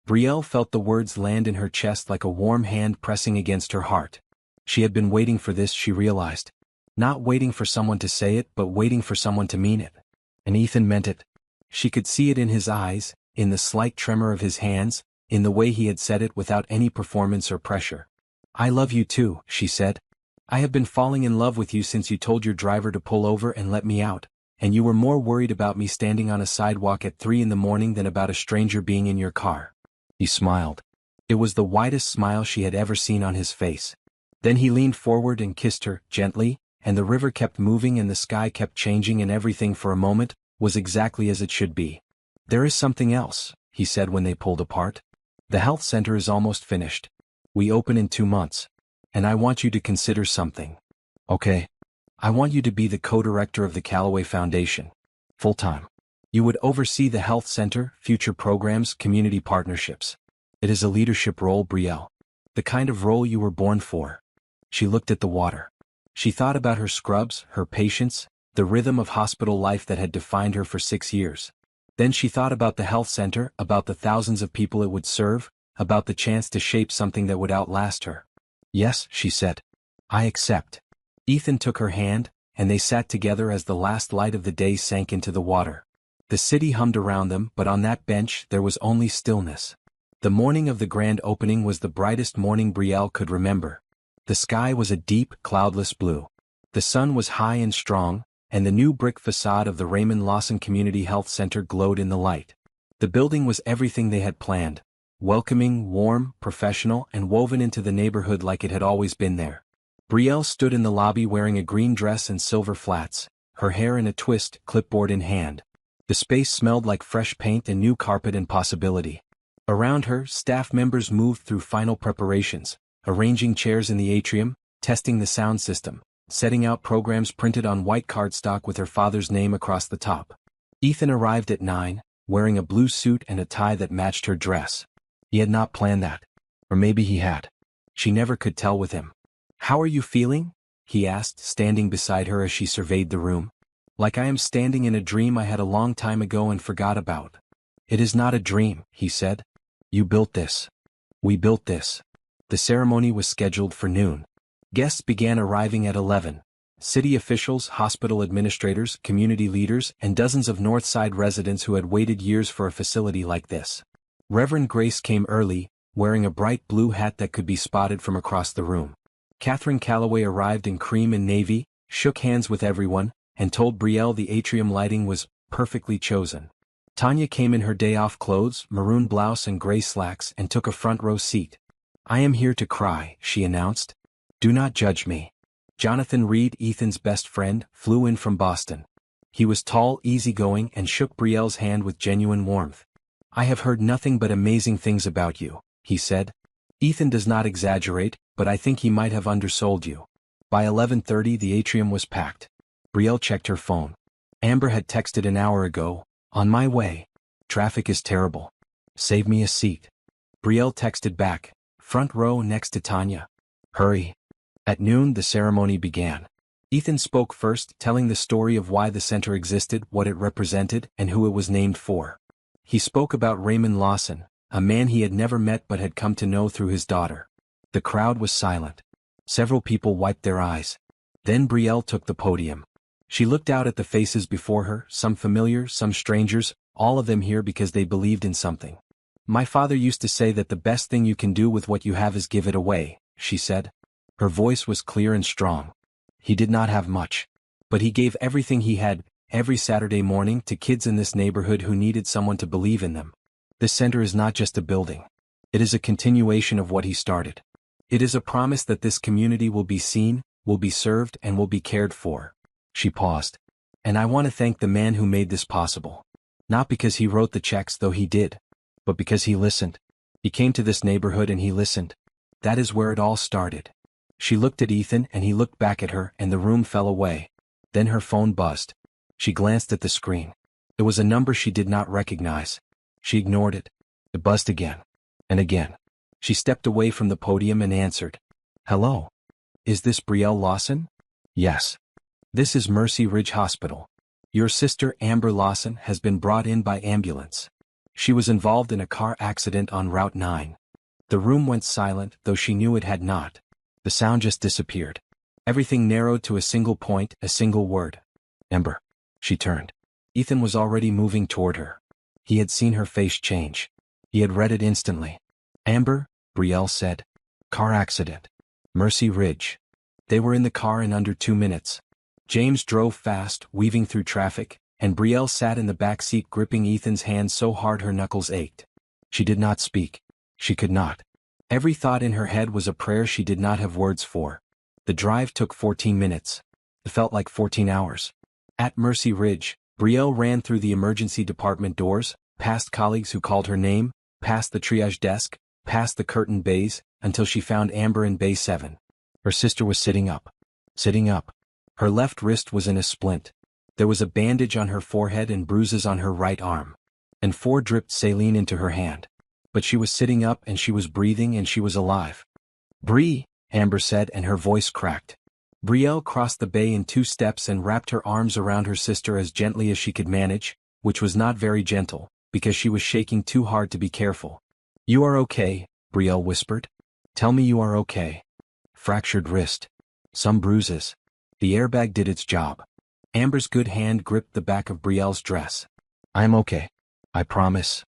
Brielle felt the words land in her chest like a warm hand pressing against her heart. She had been waiting for this, she realized. Not waiting for someone to say it, but waiting for someone to mean it. And Ethan meant it. She could see it in his eyes, in the slight tremor of his hands, in the way he had said it without any performance or pressure. "I love you too," she said. "I have been falling in love with you since you told your driver to pull over and let me out, and you were more worried about me standing on a sidewalk at 3 in the morning than about a stranger being in your car." He smiled. It was the widest smile she had ever seen on his face. Then he leaned forward and kissed her, gently, and the river kept moving and the sky kept changing and everything for a moment was exactly as it should be. "There is something else," he said when they pulled apart. "The health center is almost finished. We open in 2 months. And I want you to consider something. Okay? I want you to be the co-director of the Callaway Foundation. Full-time. You would oversee the health center, future programs, community partnerships. It is a leadership role, Brielle. The kind of role you were born for. She looked at the water. She thought about her scrubs, her patience, the rhythm of hospital life that had defined her for 6 years. Then she thought about the health center, about the thousands of people it would serve, about the chance to shape something that would outlast her. "Yes," she said. "I accept." Ethan took her hand, and they sat together as the last light of the day sank into the water. The city hummed around them, but on that bench there was only stillness. The morning of the grand opening was the brightest morning Brielle could remember. The sky was a deep, cloudless blue. The sun was high and strong, and the new brick facade of the Raymond Lawson Community Health Center glowed in the light. The building was everything they had planned: welcoming, warm, professional, and woven into the neighborhood like it had always been there. Brielle stood in the lobby wearing a green dress and silver flats, her hair in a twist, clipboard in hand. The space smelled like fresh paint and new carpet and possibility. Around her, staff members moved through final preparations, arranging chairs in the atrium, testing the sound system, setting out programs printed on white cardstock with her father's name across the top. Ethan arrived at 9, wearing a blue suit and a tie that matched her dress. He had not planned that. Or maybe he had. She never could tell with him. "How are you feeling?" he asked, standing beside her as she surveyed the room. "Like I am standing in a dream I had a long time ago and forgot about." "It is not a dream," he said. "You built this. We built this." The ceremony was scheduled for noon. Guests began arriving at 11. City officials, hospital administrators, community leaders, and dozens of Northside residents who had waited years for a facility like this. Reverend Grace came early, wearing a bright blue hat that could be spotted from across the room. Catherine Calloway arrived in cream and navy, shook hands with everyone, and told Brielle the atrium lighting was perfectly chosen. Tanya came in her day-off clothes, maroon blouse and gray slacks, and took a front-row seat. "I am here to cry," she announced. "Do not judge me." Jonathan Reed, Ethan's best friend, flew in from Boston. He was tall, easygoing, and shook Brielle's hand with genuine warmth. "I have heard nothing but amazing things about you," he said. "Ethan does not exaggerate, but I think he might have undersold you." By 11:30 the atrium was packed. Brielle checked her phone. Amber had texted an hour ago, "On my way. Traffic is terrible. Save me a seat." Brielle texted back, "Front row next to Tanya. Hurry." At noon the ceremony began. Ethan spoke first, telling the story of why the center existed, what it represented, and who it was named for. He spoke about Raymond Lawson, a man he had never met but had come to know through his daughter. The crowd was silent. Several people wiped their eyes. Then Brielle took the podium. She looked out at the faces before her, some familiar, some strangers, all of them here because they believed in something. "My father used to say that the best thing you can do with what you have is give it away," she said. Her voice was clear and strong. He did not have much. But he gave everything he had, every Saturday morning, to kids in this neighborhood who needed someone to believe in them. This center is not just a building. It is a continuation of what he started. It is a promise that this community will be seen, will be served, and will be cared for. She paused. "And I want to thank the man who made this possible. Not because he wrote the checks, though he did, but because he listened. He came to this neighborhood and he listened. That is where it all started." She looked at Ethan and he looked back at her and the room fell away. Then her phone buzzed. She glanced at the screen. It was a number she did not recognize. She ignored it. It buzzed again. And again. She stepped away from the podium and answered. "Hello. Is this Brielle Lawson?" "Yes. This is Mercy Ridge Hospital. Your sister Amber Lawson has been brought in by ambulance. She was involved in a car accident on Route 9. The room went silent, though she knew it had not. The sound just disappeared. Everything narrowed to a single point, a single word. "Amber." She turned. Ethan was already moving toward her. He had seen her face change. He had read it instantly. "Amber," Brielle said. "Car accident. Mercy Ridge." They were in the car in under 2 minutes. James drove fast, weaving through traffic, and Brielle sat in the back seat gripping Ethan's hand so hard her knuckles ached. She did not speak. She could not. Every thought in her head was a prayer she did not have words for. The drive took 14 minutes. It felt like 14 hours. At Mercy Ridge, Brielle ran through the emergency department doors, past colleagues who called her name, past the triage desk, past the curtained bays, until she found Amber in Bay 7. Her sister was sitting up. Sitting up. Her left wrist was in a splint. There was a bandage on her forehead and bruises on her right arm. And 4 dripped saline into her hand. But she was sitting up and she was breathing and she was alive. "Bree," Amber said, and her voice cracked. Brielle crossed the bay in 2 steps and wrapped her arms around her sister as gently as she could manage, which was not very gentle, because she was shaking too hard to be careful. "You are okay," Brielle whispered. "Tell me you are okay." "Fractured wrist. Some bruises." The airbag did its job. Amber's good hand gripped the back of Brielle's dress. "I'm okay. I promise."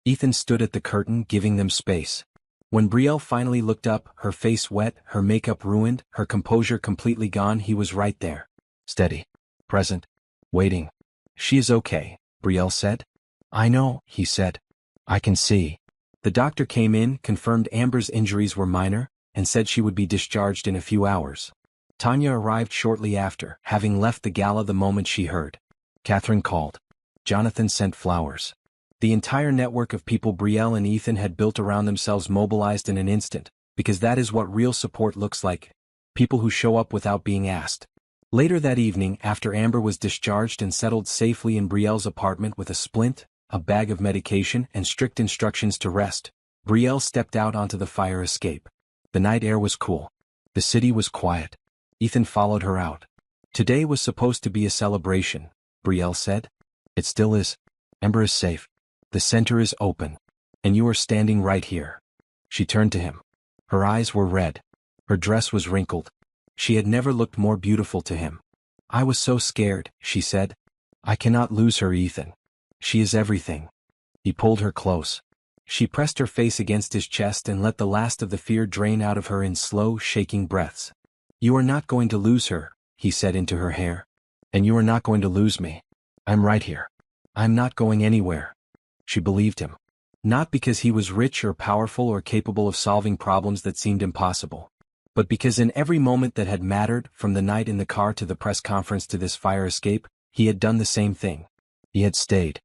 Ethan stood at the curtain, giving them space. When Brielle finally looked up, her face wet, her makeup ruined, her composure completely gone, he was right there. Steady. Present. Waiting. "She is okay," Brielle said. "I know," he said. "I can see." The doctor came in, confirmed Amber's injuries were minor, and said she would be discharged in a few hours. Tanya arrived shortly after, having left the gala the moment she heard. Catherine called. Jonathan sent flowers. The entire network of people Brielle and Ethan had built around themselves mobilized in an instant, because that is what real support looks like. People who show up without being asked. Later that evening, after Amber was discharged and settled safely in Brielle's apartment with a splint, a bag of medication, and strict instructions to rest, Brielle stepped out onto the fire escape. The night air was cool. The city was quiet. Ethan followed her out. "Today was supposed to be a celebration," Brielle said. "It still is. Amber is safe. The center is open. And you are standing right here." She turned to him. Her eyes were red. Her dress was wrinkled. She had never looked more beautiful to him. "I was so scared," she said. "I cannot lose her, Ethan. She is everything." He pulled her close. She pressed her face against his chest and let the last of the fear drain out of her in slow, shaking breaths. "You are not going to lose her," he said into her hair. "And you are not going to lose me. I'm right here. I'm not going anywhere." She believed him. Not because he was rich or powerful or capable of solving problems that seemed impossible, but because in every moment that had mattered, from the night in the car to the press conference to this fire escape, he had done the same thing. He had stayed.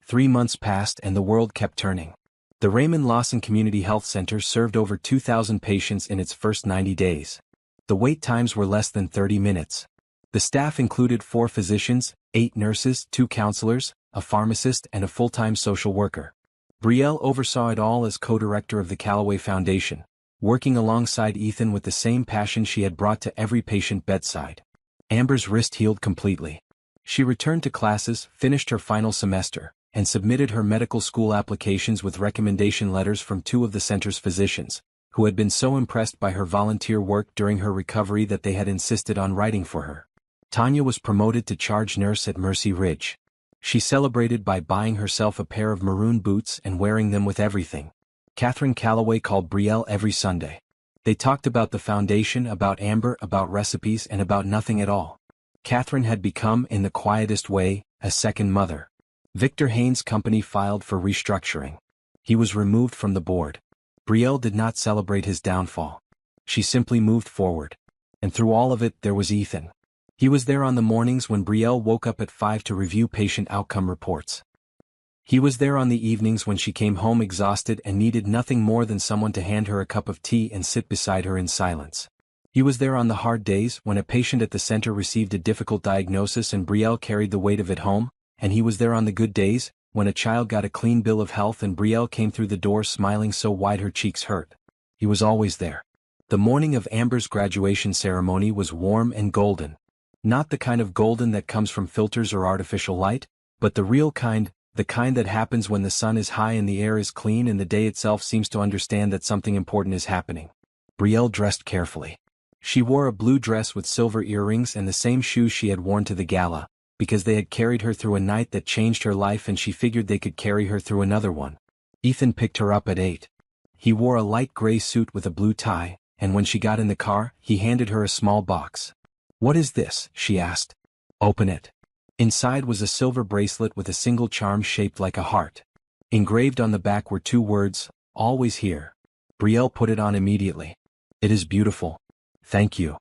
3 months passed and the world kept turning. The Raymond Lawson Community Health Center served over 2,000 patients in its first 90 days. The wait times were less than 30 minutes. The staff included 4 physicians, 8 nurses, 2 counselors, a pharmacist, and a full-time social worker. Brielle oversaw it all as co-director of the Callaway Foundation, working alongside Ethan with the same passion she had brought to every patient bedside. Amber's wrist healed completely. She returned to classes, finished her final semester, and submitted her medical school applications with recommendation letters from 2 of the center's physicians, who had been so impressed by her volunteer work during her recovery that they had insisted on writing for her. Tanya was promoted to charge nurse at Mercy Ridge. She celebrated by buying herself a pair of maroon boots and wearing them with everything. Catherine Callaway called Brielle every Sunday. They talked about the foundation, about Amber, about recipes, and about nothing at all. Catherine had become, in the quietest way, a second mother. Victor Haynes' company filed for restructuring. He was removed from the board. Brielle did not celebrate his downfall. She simply moved forward. And through all of it, there was Ethan. He was there on the mornings when Brielle woke up at 5 to review patient outcome reports. He was there on the evenings when she came home exhausted and needed nothing more than someone to hand her a cup of tea and sit beside her in silence. He was there on the hard days when a patient at the center received a difficult diagnosis and Brielle carried the weight of it home, and he was there on the good days when a child got a clean bill of health and Brielle came through the door smiling so wide her cheeks hurt. He was always there. The morning of Amber's graduation ceremony was warm and golden. Not the kind of golden that comes from filters or artificial light, but the real kind, the kind that happens when the sun is high and the air is clean and the day itself seems to understand that something important is happening. Brielle dressed carefully. She wore a blue dress with silver earrings and the same shoes she had worn to the gala, because they had carried her through a night that changed her life and she figured they could carry her through another one. Ethan picked her up at 8. He wore a light gray suit with a blue tie, and when she got in the car, he handed her a small box. "What is this?" she asked. "Open it." Inside was a silver bracelet with a single charm shaped like a heart. Engraved on the back were 2 words, "Always here." Brielle put it on immediately. "It is beautiful. Thank you."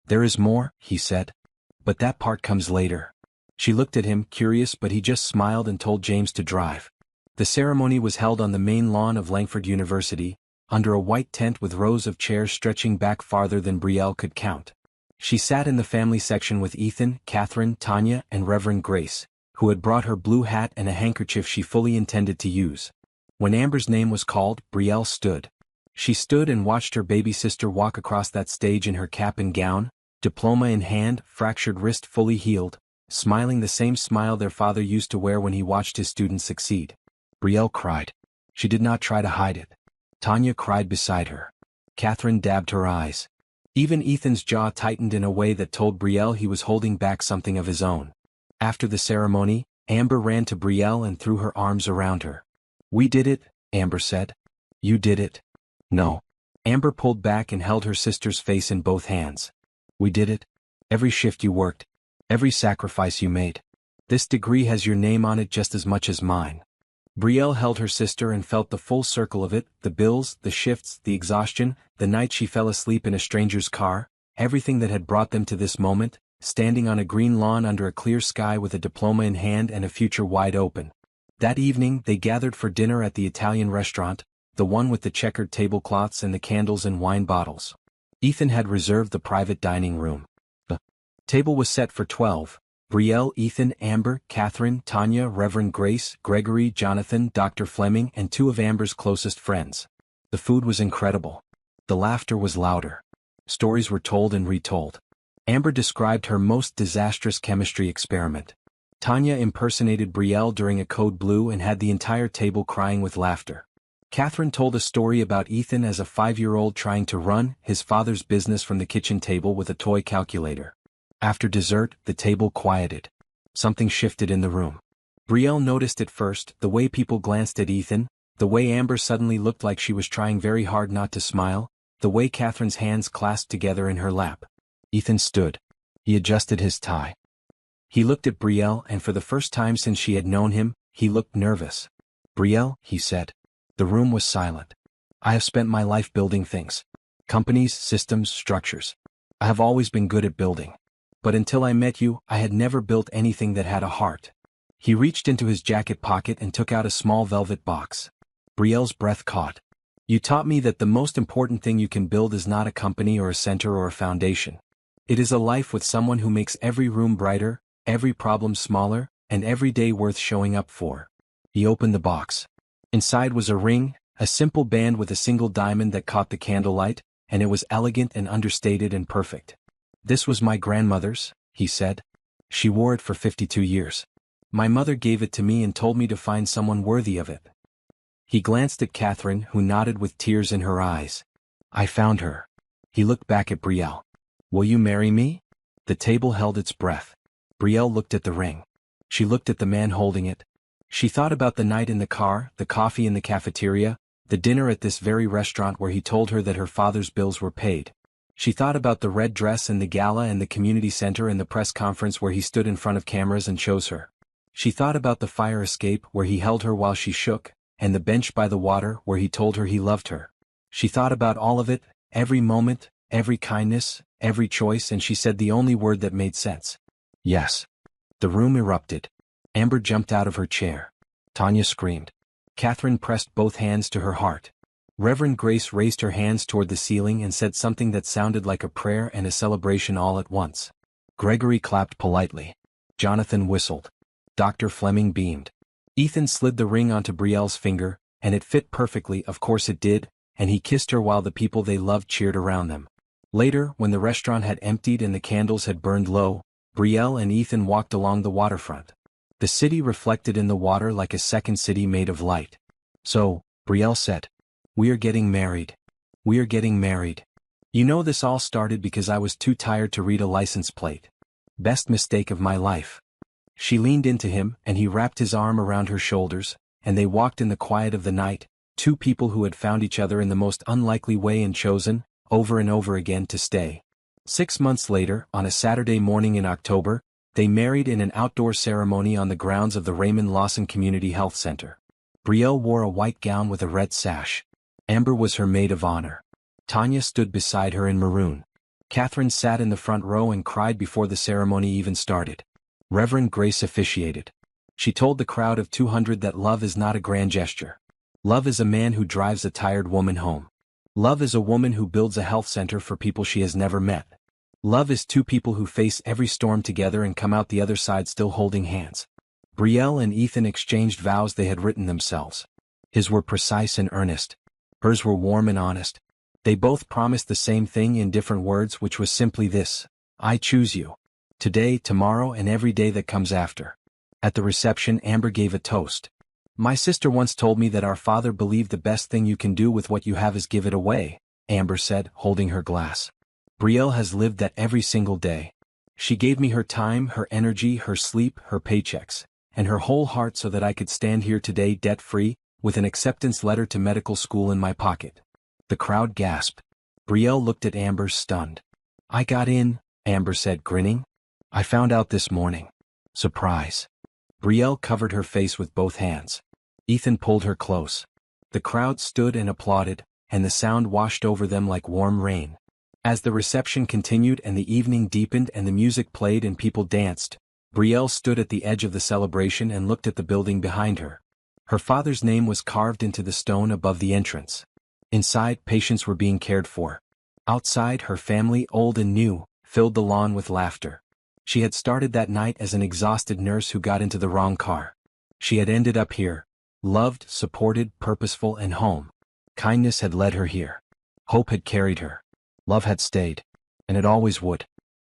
"There is more," he said. "But that part comes later." She looked at him, curious, but he just smiled and told James to drive. The ceremony was held on the main lawn of Langford University, under a white tent with rows of chairs stretching back farther than Brielle could count. She sat in the family section with Ethan, Catherine, Tanya, and Reverend Grace, who had brought her blue hat and a handkerchief she fully intended to use. When Amber's name was called, Brielle stood. She stood and watched her baby sister walk across that stage in her cap and gown, diploma in hand, fractured wrist fully healed, smiling the same smile their father used to wear when he watched his students succeed. Brielle cried. She did not try to hide it. Tanya cried beside her. Catherine dabbed her eyes. Even Ethan's jaw tightened in a way that told Brielle he was holding back something of his own. After the ceremony, Amber ran to Brielle and threw her arms around her. "We did it," Amber said. "You did it." "No." Amber pulled back and held her sister's face in both hands. "We did it. Every shift you worked. Every sacrifice you made. This degree has your name on it just as much as mine." Brielle held her sister and felt the full circle of it, the bills, the shifts, the exhaustion, the night she fell asleep in a stranger's car, everything that had brought them to this moment, standing on a green lawn under a clear sky with a diploma in hand and a future wide open. That evening they gathered for dinner at the Italian restaurant, the one with the checkered tablecloths and the candles and wine bottles. Ethan had reserved the private dining room. The table was set for 12. Brielle, Ethan, Amber, Catherine, Tanya, Reverend Grace, Gregory, Jonathan, Dr. Fleming, and 2 of Amber's closest friends. The food was incredible. The laughter was louder. Stories were told and retold. Amber described her most disastrous chemistry experiment. Tanya impersonated Brielle during a code blue and had the entire table crying with laughter. Catherine told a story about Ethan as a 5-year-old trying to run his father's business from the kitchen table with a toy calculator. After dessert, the table quieted. Something shifted in the room. Brielle noticed it first, the way people glanced at Ethan, the way Amber suddenly looked like she was trying very hard not to smile, the way Catherine's hands clasped together in her lap. Ethan stood. He adjusted his tie. He looked at Brielle and for the first time since she had known him, he looked nervous. "Brielle," he said. The room was silent. "I have spent my life building things. Companies, systems, structures. I have always been good at building. But until I met you, I had never built anything that had a heart." He reached into his jacket pocket and took out a small velvet box. Brielle's breath caught. "You taught me that the most important thing you can build is not a company or a center or a foundation. It is a life with someone who makes every room brighter, every problem smaller, and every day worth showing up for." He opened the box. Inside was a ring, a simple band with a single diamond that caught the candlelight, and it was elegant and understated and perfect. "This was my grandmother's," he said. "She wore it for 52 years. My mother gave it to me and told me to find someone worthy of it." He glanced at Catherine, who nodded with tears in her eyes. "I found her." He looked back at Brielle. "Will you marry me?" The table held its breath. Brielle looked at the ring. She looked at the man holding it. She thought about the night in the car, the coffee in the cafeteria, the dinner at this very restaurant where he told her that her father's bills were paid. She thought about the red dress and the gala and the community center and the press conference where he stood in front of cameras and chose her. She thought about the fire escape where he held her while she shook, and the bench by the water where he told her he loved her. She thought about all of it, every moment, every kindness, every choice, and she said the only word that made sense. "Yes." The room erupted. Amber jumped out of her chair. Tanya screamed. Catherine pressed both hands to her heart. Reverend Grace raised her hands toward the ceiling and said something that sounded like a prayer and a celebration all at once. Gregory clapped politely. Jonathan whistled. Dr. Fleming beamed. Ethan slid the ring onto Brielle's finger, and it fit perfectly, of course it did, and he kissed her while the people they loved cheered around them. Later, when the restaurant had emptied and the candles had burned low, Brielle and Ethan walked along the waterfront. The city reflected in the water like a second city made of light. "So," Brielle said, "we are getting married. We are getting married. You know, this all started because I was too tired to read a license plate. Best mistake of my life." She leaned into him, and he wrapped his arm around her shoulders, and they walked in the quiet of the night, 2 people who had found each other in the most unlikely way and chosen, over and over again, to stay. 6 months later, on a Saturday morning in October, they married in an outdoor ceremony on the grounds of the Raymond Lawson Community Health Center. Brielle wore a white gown with a red sash. Amber was her maid of honor. Tanya stood beside her in maroon. Catherine sat in the front row and cried before the ceremony even started. Reverend Grace officiated. She told the crowd of 200 that love is not a grand gesture. Love is a man who drives a tired woman home. Love is a woman who builds a health center for people she has never met. Love is 2 people who face every storm together and come out the other side still holding hands. Brielle and Ethan exchanged vows they had written themselves. His were precise and earnest. Hers were warm and honest. They both promised the same thing in different words, which was simply this: I choose you. Today, tomorrow, and every day that comes after. At the reception, Amber gave a toast. My sister once told me that our father believed the best thing you can do with what you have is give it away, Amber said, holding her glass. Brielle has lived that every single day. She gave me her time, her energy, her sleep, her paychecks, and her whole heart so that I could stand here today debt-free, with an acceptance letter to medical school in my pocket. The crowd gasped. Brielle looked at Amber, stunned. I got in, Amber said, grinning. I found out this morning. Surprise. Brielle covered her face with both hands. Ethan pulled her close. The crowd stood and applauded, and the sound washed over them like warm rain. As the reception continued and the evening deepened and the music played and people danced, Brielle stood at the edge of the celebration and looked at the building behind her. Her father's name was carved into the stone above the entrance. Inside, patients were being cared for. Outside, her family, old and new, filled the lawn with laughter. She had started that night as an exhausted nurse who got into the wrong car. She had ended up here. Loved, supported, purposeful, and home. Kindness had led her here. Hope had carried her. Love had stayed. And it always would.